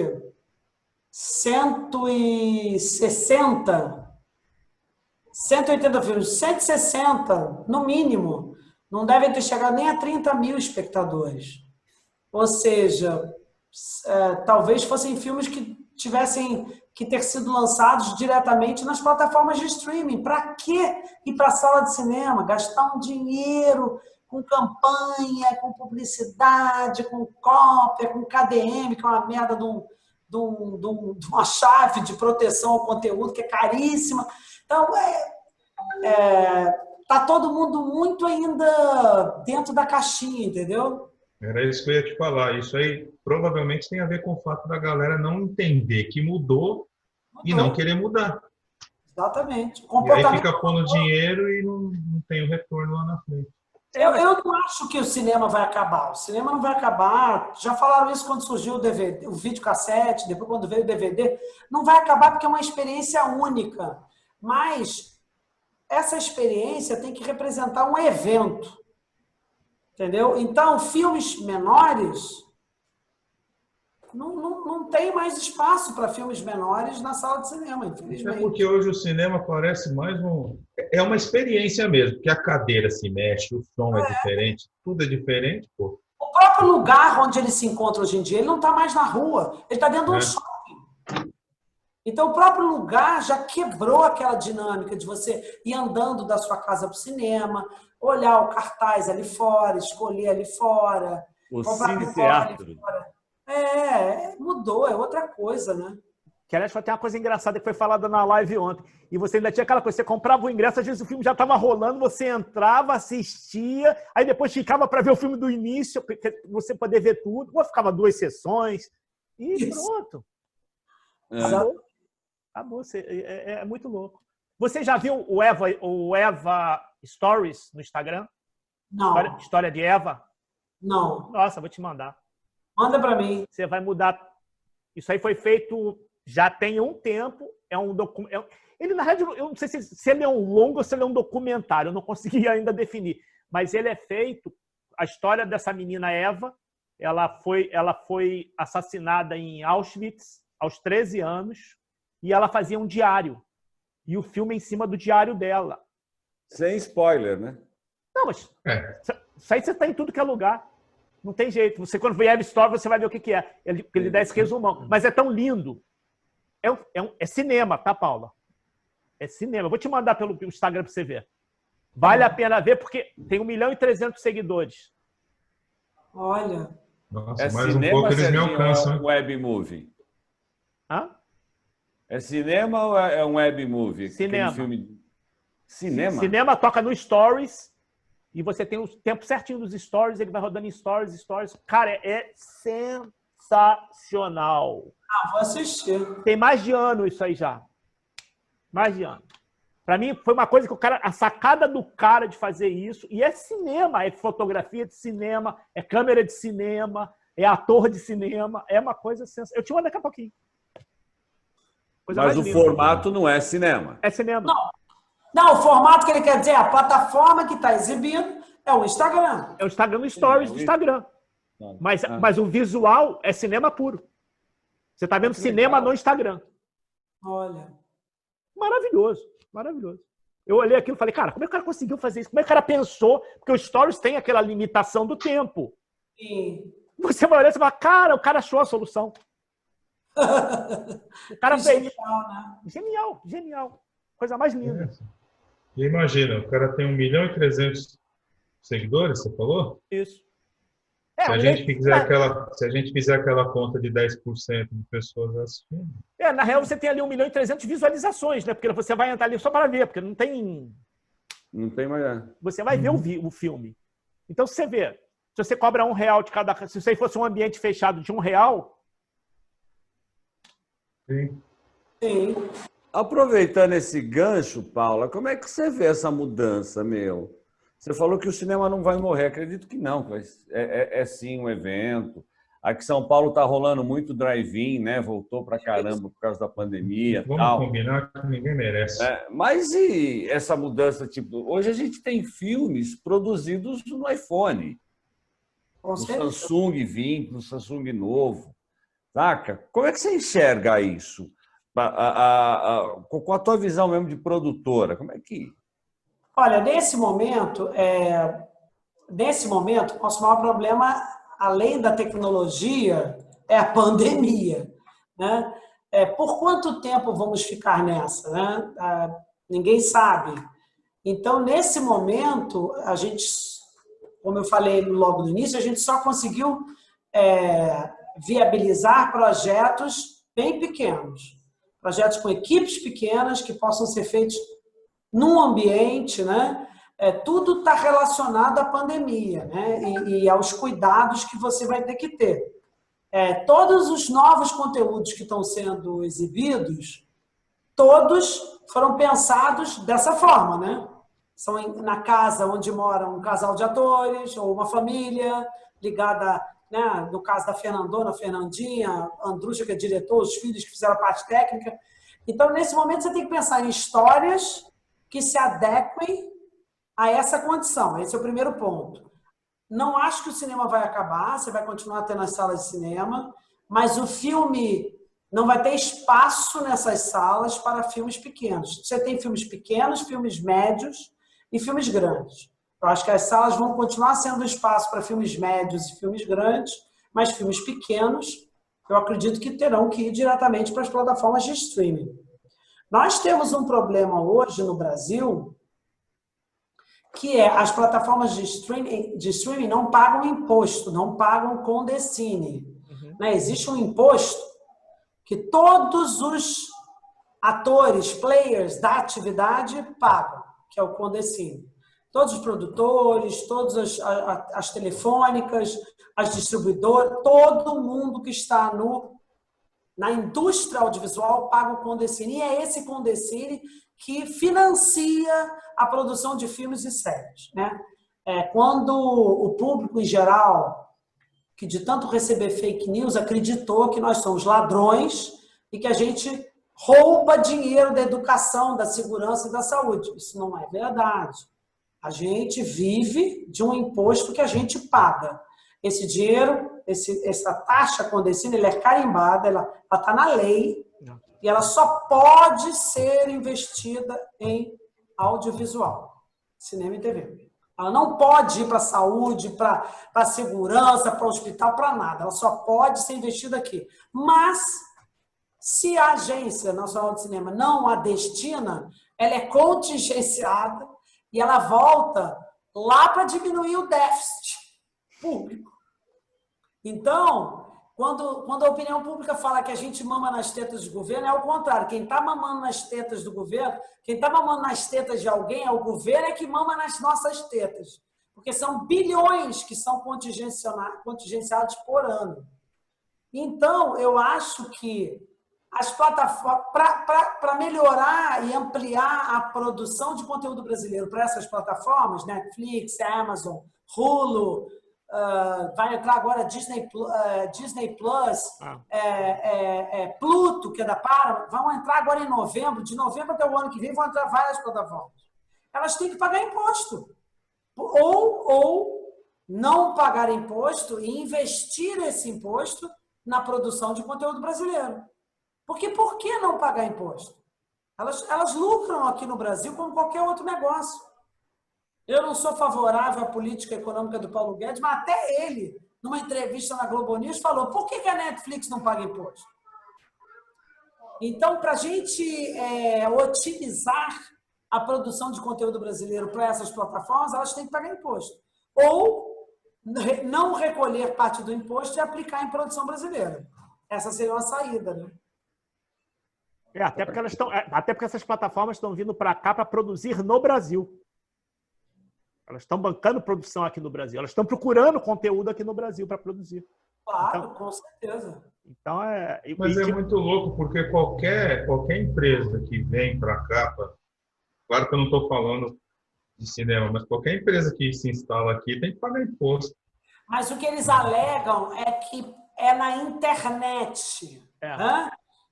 180 filmes, 160 no mínimo, não devem ter chegado nem a 30 mil espectadores. Ou seja, talvez fossem filmes que tivessem que ter sido lançados diretamente nas plataformas de streaming. Para quê ir para a sala de cinema? Gastar um dinheiro com campanha, com publicidade, com cópia, com KDM, que é uma merda de uma chave de proteção ao conteúdo que é caríssima. Então, tá todo mundo muito ainda dentro da caixinha, entendeu? Era isso que eu ia te falar. Isso aí provavelmente tem a ver com o fato da galera não entender que mudou e não querer mudar. Exatamente. E aí fica pondo dinheiro e não tem o retorno lá na frente. Eu não acho que o cinema vai acabar. O cinema não vai acabar. Já falaram isso quando surgiu o DVD, o videocassete, depois quando veio o DVD. Não vai acabar porque é uma experiência única. Mas essa experiência tem que representar um evento. Entendeu? Então, filmes menores, não tem mais espaço para filmes menores na sala de cinema, infelizmente. É porque hoje o cinema parece mais é uma experiência mesmo, porque a cadeira se mexe, o som é diferente, tudo é diferente, pô. O próprio lugar onde ele se encontra hoje em dia, ele não está mais na rua, ele está dentro de um shopping. Então, o próprio lugar já quebrou aquela dinâmica de você ir andando da sua casa para o cinema, olhar o cartaz ali fora, escolher ali fora. O cine-teatro. Mudou, é outra coisa, né? Que, aliás, foi até uma coisa engraçada que foi falada na live ontem. E você ainda tinha aquela coisa, você comprava o ingresso, às vezes o filme já estava rolando, você entrava, assistia, aí depois ficava para ver o filme do início, você poder ver tudo, ou ficava 2 sessões, e pronto. Exato. Acabou. É muito louco. Você já viu o Eva Stories no Instagram? Não. História de Eva? Não. Nossa, vou te mandar. Manda para mim. Você vai mudar. Isso aí foi feito já tem um tempo. É um documento. Ele, na realidade, eu não sei se ele é um longo ou se ele é um documentário. Eu não consegui ainda definir. Mas ele é feito... A história dessa menina Eva, ela foi assassinada em Auschwitz aos 13 anos e ela fazia um diário. E o filme é em cima do diário dela. Sem spoiler, né? Não, mas isso aí você está em tudo que é lugar. Não tem jeito. Você, quando ver a Story, você vai ver o que é. Ele dá esse resumão. Mas é tão lindo. É cinema, tá, Paula? É cinema. Eu vou te mandar pelo Instagram para você ver. Vale a pena ver, porque tem 1.300.000 seguidores. Olha. Nossa, mais um pouco eles me alcançam. É um web movie? Hã? É cinema ou é um web movie? Cinema. Filme... Cinema? Cinema toca no Stories e você tem o tempo certinho dos Stories, ele vai rodando em Stories. Cara, é sensacional. Vou assistir. Tem mais de ano isso aí já. Mais de ano. Para mim, foi uma coisa que a sacada do cara de fazer isso, e é cinema, é fotografia de cinema, é câmera de cinema, é ator de cinema, é uma coisa sensacional. Eu te mando daqui a pouquinho. Mas o formato não é cinema. É cinema. Não, o formato que ele quer dizer, a plataforma que está exibindo é o Instagram. É o Instagram no Stories do Instagram. Mas o visual é cinema puro. Você está vendo cinema no Instagram. Olha. Maravilhoso. Maravilhoso. Eu olhei aquilo e falei, cara, como é que o cara conseguiu fazer isso? Como é que o cara pensou? Porque o Stories tem aquela limitação do tempo. Sim. Você vai olhar e você fala, cara, o cara achou a solução. O cara fez. Genial, né? Genial. Coisa mais linda. E imagina, o cara tem 1.300.000 seguidores, você falou? Isso. Se a gente fizer aquela conta de 10% de pessoas assistindo. Na real, você tem ali 1.300.000 visualizações, né? Porque você vai entrar ali só para ver, porque não tem mais. Você vai ver o filme. Então, se você vê, se você cobra R$1 de cada... Se isso aí fosse um ambiente fechado de R$1... Sim. Aproveitando esse gancho, Paula, como é que você vê essa mudança, meu? Você falou que o cinema não vai morrer. Acredito que não. É sim um evento. Aqui em São Paulo está rolando muito drive-in, né? Voltou para caramba por causa da pandemia. Vamos combinar que ninguém merece. Mas e essa mudança? Tipo, hoje a gente tem filmes produzidos no iPhone. No Samsung 20, no Samsung novo. Saca? Como é que você enxerga isso? Com a tua visão mesmo de produtora, como é que... Olha, nesse momento, o nosso maior problema, além da tecnologia, é a pandemia, né? Por quanto tempo vamos ficar nessa, né? Ninguém sabe. Então, nesse momento, a gente, como eu falei logo no início, a gente só conseguiu viabilizar projetos bem pequenos. Projetos com equipes pequenas que possam ser feitos num ambiente, né? Tudo está relacionado à pandemia, né? E aos cuidados que você vai ter que ter. Todos os novos conteúdos que estão sendo exibidos, todos foram pensados dessa forma, né? São na casa onde mora um casal de atores ou uma família ligada, né? No caso da Fernandona, Fernandinha, Andrucha, que é diretor, os filhos que fizeram a parte técnica. Então, nesse momento, você tem que pensar em histórias que se adequem a essa condição. Esse é o primeiro ponto. Não acho que o cinema vai acabar, você vai continuar tendo as salas de cinema, mas o filme não vai ter espaço nessas salas para filmes pequenos. Você tem filmes pequenos, filmes médios e filmes grandes. Eu acho que as salas vão continuar sendo espaço para filmes médios e filmes grandes, mas filmes pequenos, eu acredito que terão que ir diretamente para as plataformas de streaming. Nós temos um problema hoje no Brasil, que é as plataformas de streaming não pagam imposto, não pagam Condecine. Né? Existe um imposto que todos os atores, players da atividade pagam, que é o Condecine. Todos os produtores, todas as telefônicas, as distribuidoras, todo mundo que está na indústria audiovisual paga o Condecine. E é esse Condecine que financia a produção de filmes e séries, né? Quando o público em geral, que de tanto receber fake news, acreditou que nós somos ladrões e que a gente rouba dinheiro da educação, da segurança e da saúde. Isso não é verdade. A gente vive de um imposto que a gente paga. Esse dinheiro, essa taxa Condecine, ela é carimbada, ela está na lei e ela só pode ser investida em audiovisual, cinema e TV. Ela não pode ir para a saúde, para a segurança, para o hospital, para nada. Ela só pode ser investida aqui. Mas, se a Agência Nacional de Cinema não a destina, ela é contingenciada e ela volta lá para diminuir o déficit público. Então, quando a opinião pública fala que a gente mama nas tetas do governo, é o contrário. Quem está mamando nas tetas do governo, quem está mamando nas tetas de alguém, é o governo que mama nas nossas tetas. Porque são bilhões que são contingenciados por ano. Então, eu acho que as plataformas, para melhorar e ampliar a produção de conteúdo brasileiro para essas plataformas, Netflix, Amazon, Hulu, vai entrar agora Disney Plus, Pluto, que é da Paramount, vão entrar agora em novembro, de novembro até o ano que vem vão entrar várias plataformas. Elas têm que pagar imposto. Ou não pagar imposto e investir esse imposto na produção de conteúdo brasileiro. Porque por que não pagar imposto? Elas lucram aqui no Brasil como qualquer outro negócio. Eu não sou favorável à política econômica do Paulo Guedes, mas até ele, numa entrevista na Globo News, falou: por que a Netflix não paga imposto? Então, para a gente otimizar a produção de conteúdo brasileiro para essas plataformas, elas têm que pagar imposto. Ou não recolher parte do imposto e aplicar em produção brasileira. Essa seria uma saída, né? Até porque essas plataformas estão vindo para cá para produzir no Brasil. Elas estão bancando produção aqui no Brasil. Elas estão procurando conteúdo aqui no Brasil para produzir. Claro, então, com certeza. Então Mas é muito louco, porque qualquer empresa que vem para cá, claro que eu não estou falando de cinema, mas qualquer empresa que se instala aqui tem que pagar imposto. Mas o que eles alegam é que é na internet.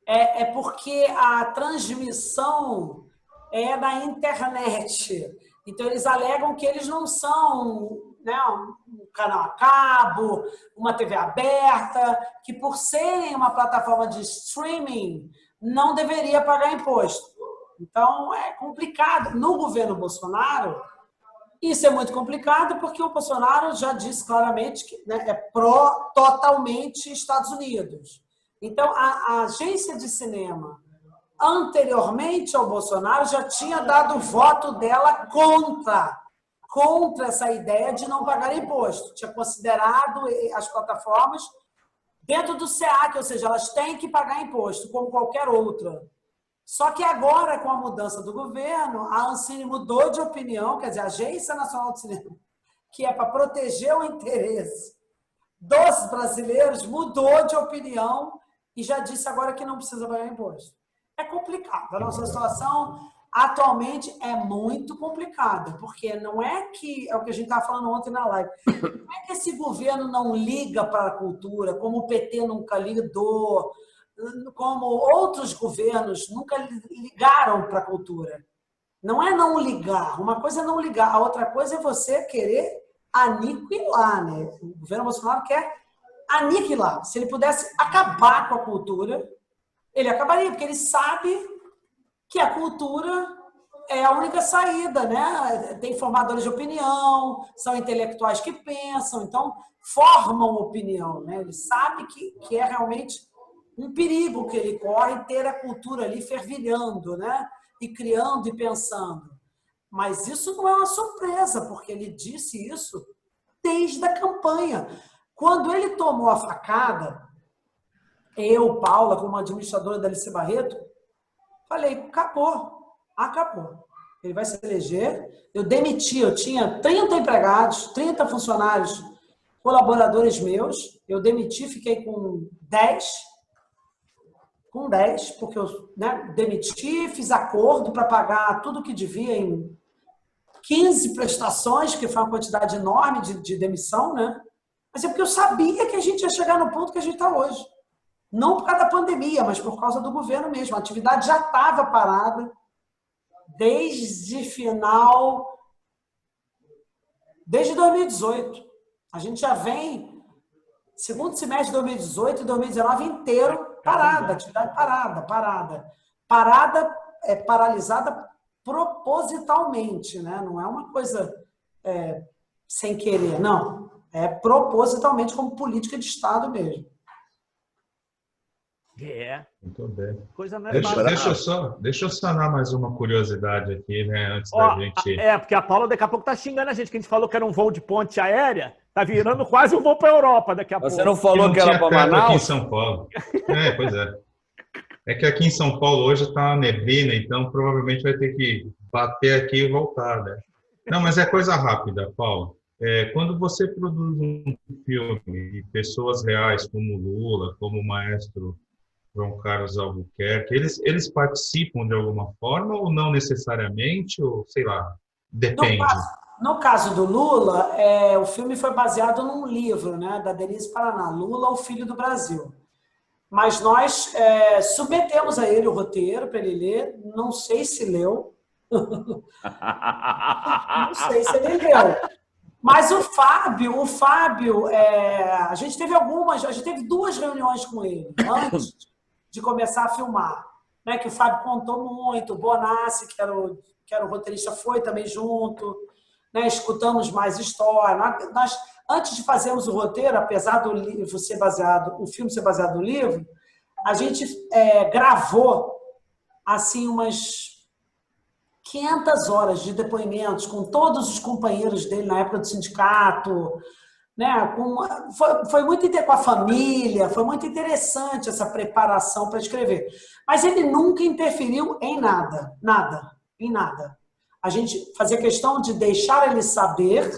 É porque a transmissão é na internet. Então, eles alegam que eles não são, né, um canal a cabo, uma TV aberta, que por serem uma plataforma de streaming, não deveria pagar imposto. Então, é complicado. No governo Bolsonaro, isso é muito complicado, porque o Bolsonaro já disse claramente que, né, é totalmente Estados Unidos. Então, a agência de cinema, anteriormente ao Bolsonaro, já tinha dado o voto dela contra essa ideia de não pagar imposto. Tinha considerado as plataformas dentro do SEAC, ou seja, elas têm que pagar imposto, como qualquer outra. Só que agora, com a mudança do governo, a Ancine mudou de opinião, quer dizer, a Agência Nacional de Cinema, que é para proteger o interesse dos brasileiros, mudou de opinião e já disse agora que não precisa pagar imposto. É complicado. A nossa situação atualmente é muito complicada, porque não é que, é o que a gente estava falando ontem na live, não é que esse governo não liga para a cultura, como o PT nunca ligou, como outros governos nunca ligaram para a cultura. Não é não ligar. Uma coisa é não ligar, a outra coisa é você querer aniquilar, né? O governo Bolsonaro quer aniquilar. Se ele pudesse acabar com a cultura, ele acabaria, porque ele sabe que a cultura é a única saída, né? Tem formadores de opinião, são intelectuais que pensam, então formam opinião, né? Ele sabe que é realmente um perigo que ele corre ter a cultura ali fervilhando, né? E criando e pensando. Mas isso não é uma surpresa, porque ele disse isso desde a campanha. Quando ele tomou a facada, eu, Paula, como administradora da Alice Barreto, falei, acabou. Ele vai se eleger. Eu demiti, eu tinha 30 empregados, 30 funcionários, colaboradores meus. Eu demiti, fiquei com 10. com 10, porque eu, né, demiti, fiz acordo para pagar tudo que devia em 15 prestações, que foi uma quantidade enorme de demissão, né? Mas é porque eu sabia que a gente ia chegar no ponto que a gente está hoje. Não por causa da pandemia, mas por causa do governo mesmo. A atividade já estava parada desde 2018. A gente já vem, segundo semestre de 2018 e 2019 inteiro, parada, atividade parada. Parada, paralisada propositalmente, né? Não é uma coisa sem querer, não. É propositalmente como política de Estado mesmo. Muito bem. Coisa não é Deixa eu sanar mais uma curiosidade aqui, né? Antes da gente. Porque a Paula daqui a pouco tá xingando a gente, que a gente falou que era um voo de ponte aérea, tá virando quase um voo para a Europa daqui a pouco. Você não falou que era para Manaus? Aqui em São Paulo. Pois é. É que aqui em São Paulo hoje está uma neblina, então provavelmente vai ter que bater aqui e voltar, né? Não, mas é coisa rápida, Paulo. Quando você produz um filme de pessoas reais como Lula, como o maestro João Carlos Albuquerque, eles participam de alguma forma ou não necessariamente, ou sei lá, depende? No caso do Lula, o filme foi baseado num livro, né, da Denise Paraná, Lula, o Filho do Brasil. Mas nós submetemos a ele o roteiro para ele ler, não sei se leu, não sei se ele leu. Mas o Fábio, a gente teve 2 reuniões com ele antes de começar a filmar, né? Que o Fábio contou muito, o Bonassi, que era o roteirista, foi também junto, né? Escutamos mais história. Nós, antes de fazermos o roteiro, apesar do livro o filme ser baseado no livro, a gente gravou assim umas 500 horas de depoimentos com todos os companheiros dele na época do sindicato, né? Foi muito com a família, foi muito interessante essa preparação para escrever. Mas ele nunca interferiu em nada. A gente fazia questão de deixar ele saber,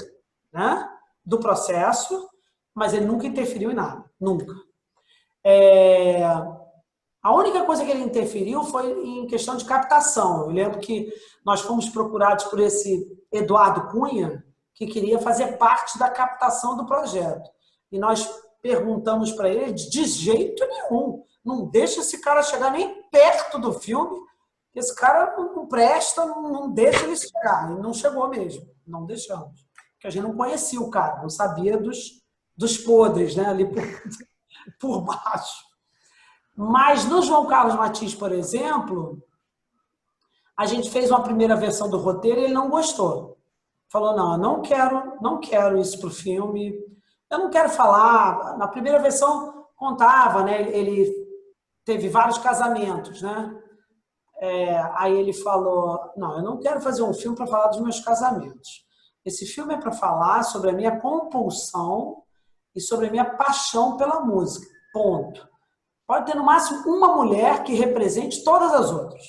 né, do processo, mas ele nunca interferiu em nada, nunca. A única coisa que ele interferiu foi em questão de captação. Eu lembro que nós fomos procurados por esse Eduardo Cunha, que queria fazer parte da captação do projeto. E nós perguntamos para ele, de jeito nenhum, não deixa esse cara chegar nem perto do filme, que esse cara não presta, não deixa ele chegar. E não chegou mesmo, não deixamos. Porque a gente não conhecia o cara, não sabia dos podres, né, ali por baixo. Mas no João Carlos Matias, por exemplo, a gente fez uma primeira versão do roteiro e ele não gostou. Falou, não, eu não quero isso para o filme, eu não quero falar. Na primeira versão contava, né? Ele teve vários casamentos, né? Aí ele falou, não, eu não quero fazer um filme para falar dos meus casamentos. Esse filme é para falar sobre a minha compulsão e sobre a minha paixão pela música, ponto. Pode ter no máximo uma mulher que represente todas as outras.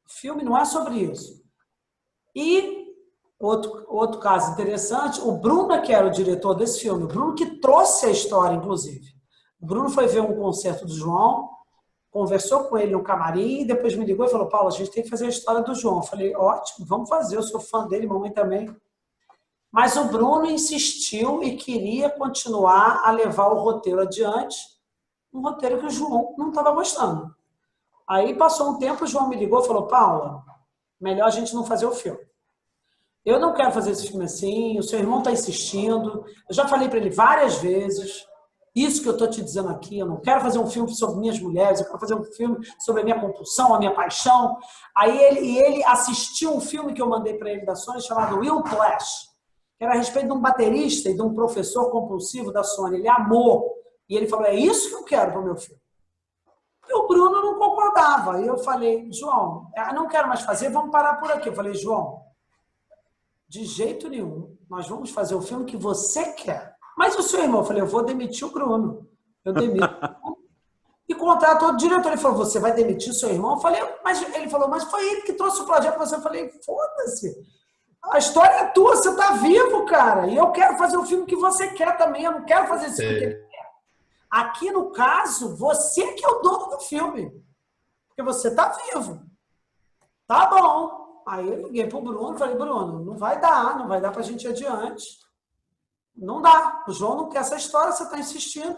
O filme não é sobre isso. E outro caso interessante, o Bruno, que era o diretor desse filme, o Bruno que trouxe a história, inclusive. O Bruno foi ver um concerto do João, conversou com ele no camarim, e depois me ligou e falou, Paulo, a gente tem que fazer a história do João. Eu falei, ótimo, vamos fazer, eu sou fã dele, mamãe também. Mas o Bruno insistiu e queria continuar a levar o roteiro adiante, um roteiro que o João não estava gostando. Aí passou um tempo, o João me ligou e falou, Paula, melhor a gente não fazer o filme. Eu não quero fazer esse filme assim, o seu irmão está insistindo, eu já falei para ele várias vezes, isso que eu estou te dizendo aqui, eu não quero fazer um filme sobre minhas mulheres, eu quero fazer um filme sobre a minha compulsão, a minha paixão. Aí ele assistiu um filme que eu mandei para ele da Sony, chamado Will Clash, que era a respeito de um baterista e de um professor compulsivo da Sony. Ele amou. E ele falou, é isso que eu quero para o meu filme. E o Bruno não concordava. E eu falei, João, eu não quero mais fazer, vamos parar por aqui. Eu falei, João, de jeito nenhum, nós vamos fazer o filme que você quer. Mas o seu irmão, eu falei, eu vou demitir o Bruno. Eu demito. E contrato outro diretor. Ele falou, você vai demitir o seu irmão? Eu falei, ele falou, mas foi ele que trouxe o projeto para você. Eu falei, foda-se. A história é tua, você tá vivo, cara. E eu quero fazer o filme que você quer também. Eu não quero fazer esse filme que ele quer. Aqui, no caso, você que é o dono do filme. porque você está vivo. Tá bom. Aí eu liguei pro Bruno, falei, Bruno, não vai dar para a gente ir adiante. Não dá. O João não quer essa história, você está insistindo.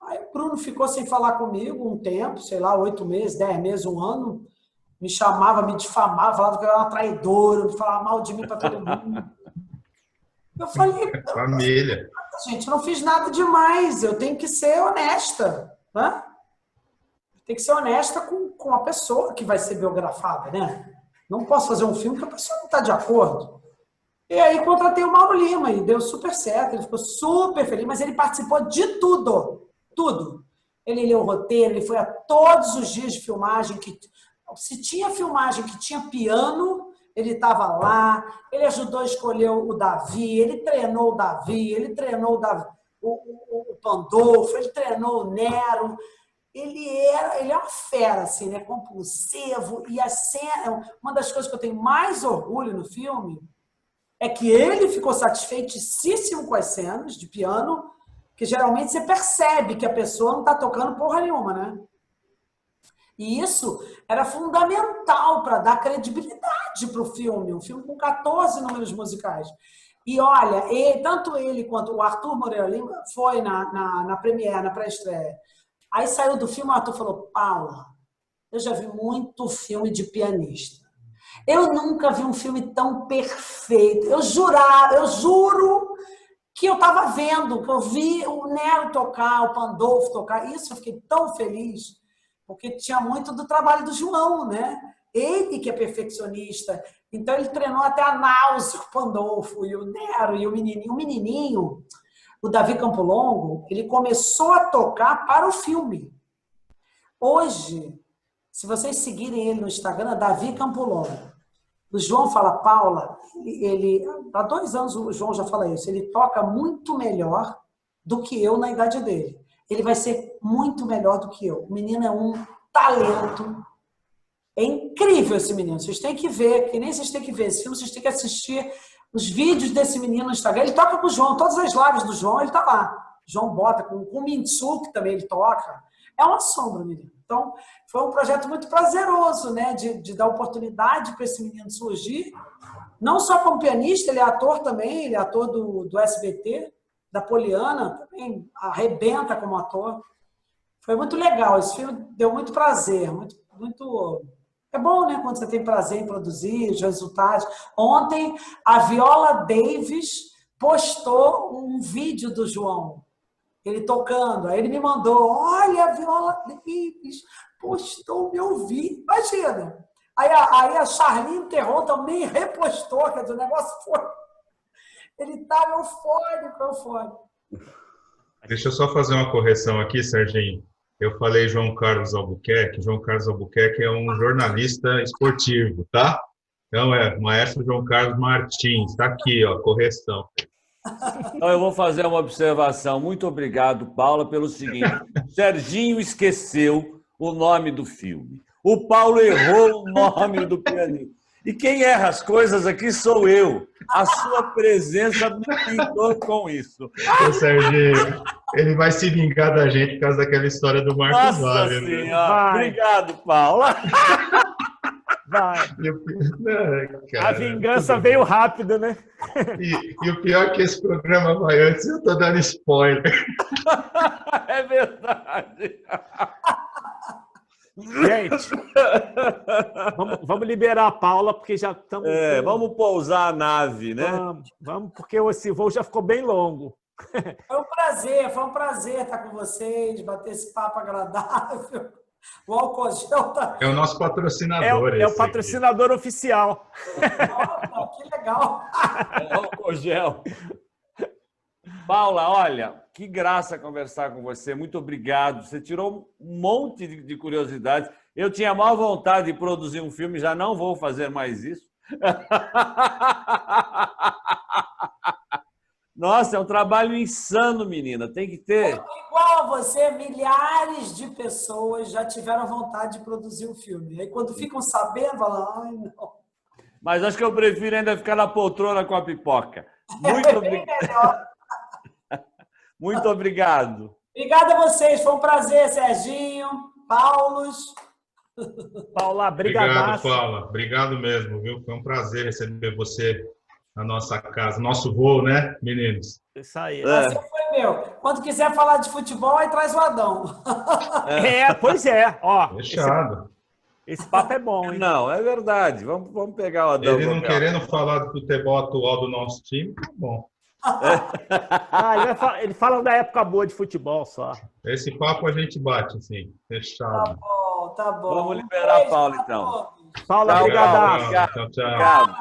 Aí o Bruno ficou sem falar comigo um tempo, sei lá, 8 meses, 10 meses, 1 ano. Me chamava, me difamava, falava que eu era uma traidora, falava mal de mim para todo mundo. Eu falei, família. Gente, eu não fiz nada demais, eu tenho que ser honesta, né? Tem que ser honesta com a pessoa que vai ser biografada, né? Não posso fazer um filme que a pessoa não está de acordo. E aí contratei o Mauro Lima e deu super certo, ele ficou super feliz, mas ele participou de tudo, tudo. Ele leu o roteiro, ele foi a todos os dias de filmagem, se tinha filmagem que tinha piano, ele estava lá, ele ajudou a escolher o Davi, ele treinou o Davi, ele treinou o Pandolfo, ele treinou o Nero. Ele é uma fera, assim, né? Compulsivo. E a cena, uma das coisas que eu tenho mais orgulho no filme é que ele ficou satisfeitíssimo com as cenas de piano, que geralmente você percebe que a pessoa não está tocando porra nenhuma, né? E isso era fundamental para dar credibilidade para o filme. Um filme com 14 números musicais. E olha, tanto ele quanto o Arthur Moreira Lima foi na premiere, na pré-estreia. Aí saiu do filme, o Arthur falou, Paula, eu já vi muito filme de pianista. Eu nunca vi um filme tão perfeito. Eu juro que eu estava vendo, que eu vi o Nero tocar, o Pandolfo tocar. Isso eu fiquei tão feliz, porque tinha muito do trabalho do João, né? Ele que é perfeccionista. Então ele treinou até a náusea, o Pandolfo e o Nero e o menininho. O menininho, o Davi Campolongo, ele começou a tocar para o filme. Hoje, se vocês seguirem ele no Instagram, Davi Campolongo. O João fala, Paula, há 2 anos o João já fala isso, ele toca muito melhor do que eu na idade dele. Ele vai ser muito melhor do que eu. O menino é um talento. É incrível esse menino. Vocês têm que ver, que nem vocês têm que ver esse filme, vocês têm que assistir os vídeos desse menino no Instagram. Ele toca com o João, todas as lives do João, ele tá lá. O João bota com o Mintsu, que também ele toca. É uma sombra, menino. Então, foi um projeto muito prazeroso, né? De dar oportunidade para esse menino surgir. Não só como pianista, ele é ator também, ele é ator do SBT, da Poliana, também arrebenta como ator. Foi muito legal, esse filme deu muito prazer, muito... É bom, né, quando você tem prazer em produzir os resultados. Ontem, a Viola Davis postou um vídeo do João, ele tocando. Aí ele me mandou, olha, a Viola Davis postou o meu vídeo. Imagina. Aí a Charlene Theron também repostou, quer dizer, o negócio foi... Ele estava eufórico. Deixa eu só fazer uma correção aqui, Serginho. Eu falei João Carlos Albuquerque. João Carlos Albuquerque é um jornalista esportivo, tá? Então é Maestro João Carlos Martins. Está aqui, ó, correção. Então eu vou fazer uma observação. Muito obrigado, Paula, pelo seguinte. Serginho esqueceu o nome do filme. O Paulo errou o nome do pianista. E quem erra as coisas aqui sou eu. A sua presença me pintou com isso. O Serginho, ele vai se vingar da gente por causa daquela história do Marcos Wagner. Nossa Senhora. Obrigado, Paula. Vai. Cara, a vingança veio rápido, né? E o pior é que esse programa vai antes, eu tô dando spoiler. É verdade. Gente, vamos liberar a Paula, porque já estamos... vamos pousar a nave, né? Vamos, porque esse voo já ficou bem longo. Foi um prazer estar com vocês, bater esse papo agradável. O álcool gel tá... É o nosso patrocinador. É o patrocinador aqui. Oficial. Nossa, que legal. É o álcool gel. Paula, olha, que graça conversar com você. Muito obrigado. Você tirou um monte de curiosidades. Eu tinha a maior vontade de produzir um filme, já não vou fazer mais isso. Nossa, é um trabalho insano, menina. Tem que ter... Igual a você, milhares de pessoas já tiveram vontade de produzir um filme. Aí quando ficam sabendo, falam, ai, não. Mas acho que eu prefiro ainda ficar na poltrona com a pipoca. Muito obrigado. Muito obrigado. Obrigada a vocês. Foi um prazer, Serginho, Paulo. Paula, Obrigado, brigadaço. Paula. Obrigado mesmo, viu? Foi um prazer receber você na nossa casa. Nosso voo, né, meninos? Isso aí. Prazer foi meu. Quando quiser falar de futebol, aí traz o Adão. Pois é. Ó, Fechado. esse papo é bom, hein? Não, é verdade. Vamos pegar o Adão. Ele não querendo falar do futebol atual do nosso time, tá bom. Ele fala da época boa de futebol só. Esse papo a gente bate, sim. Fechado. Tá bom. Vamos liberar a Paula, então. Paula, Tchau, brigadaço. Paula. Tchau, tchau. Obrigado.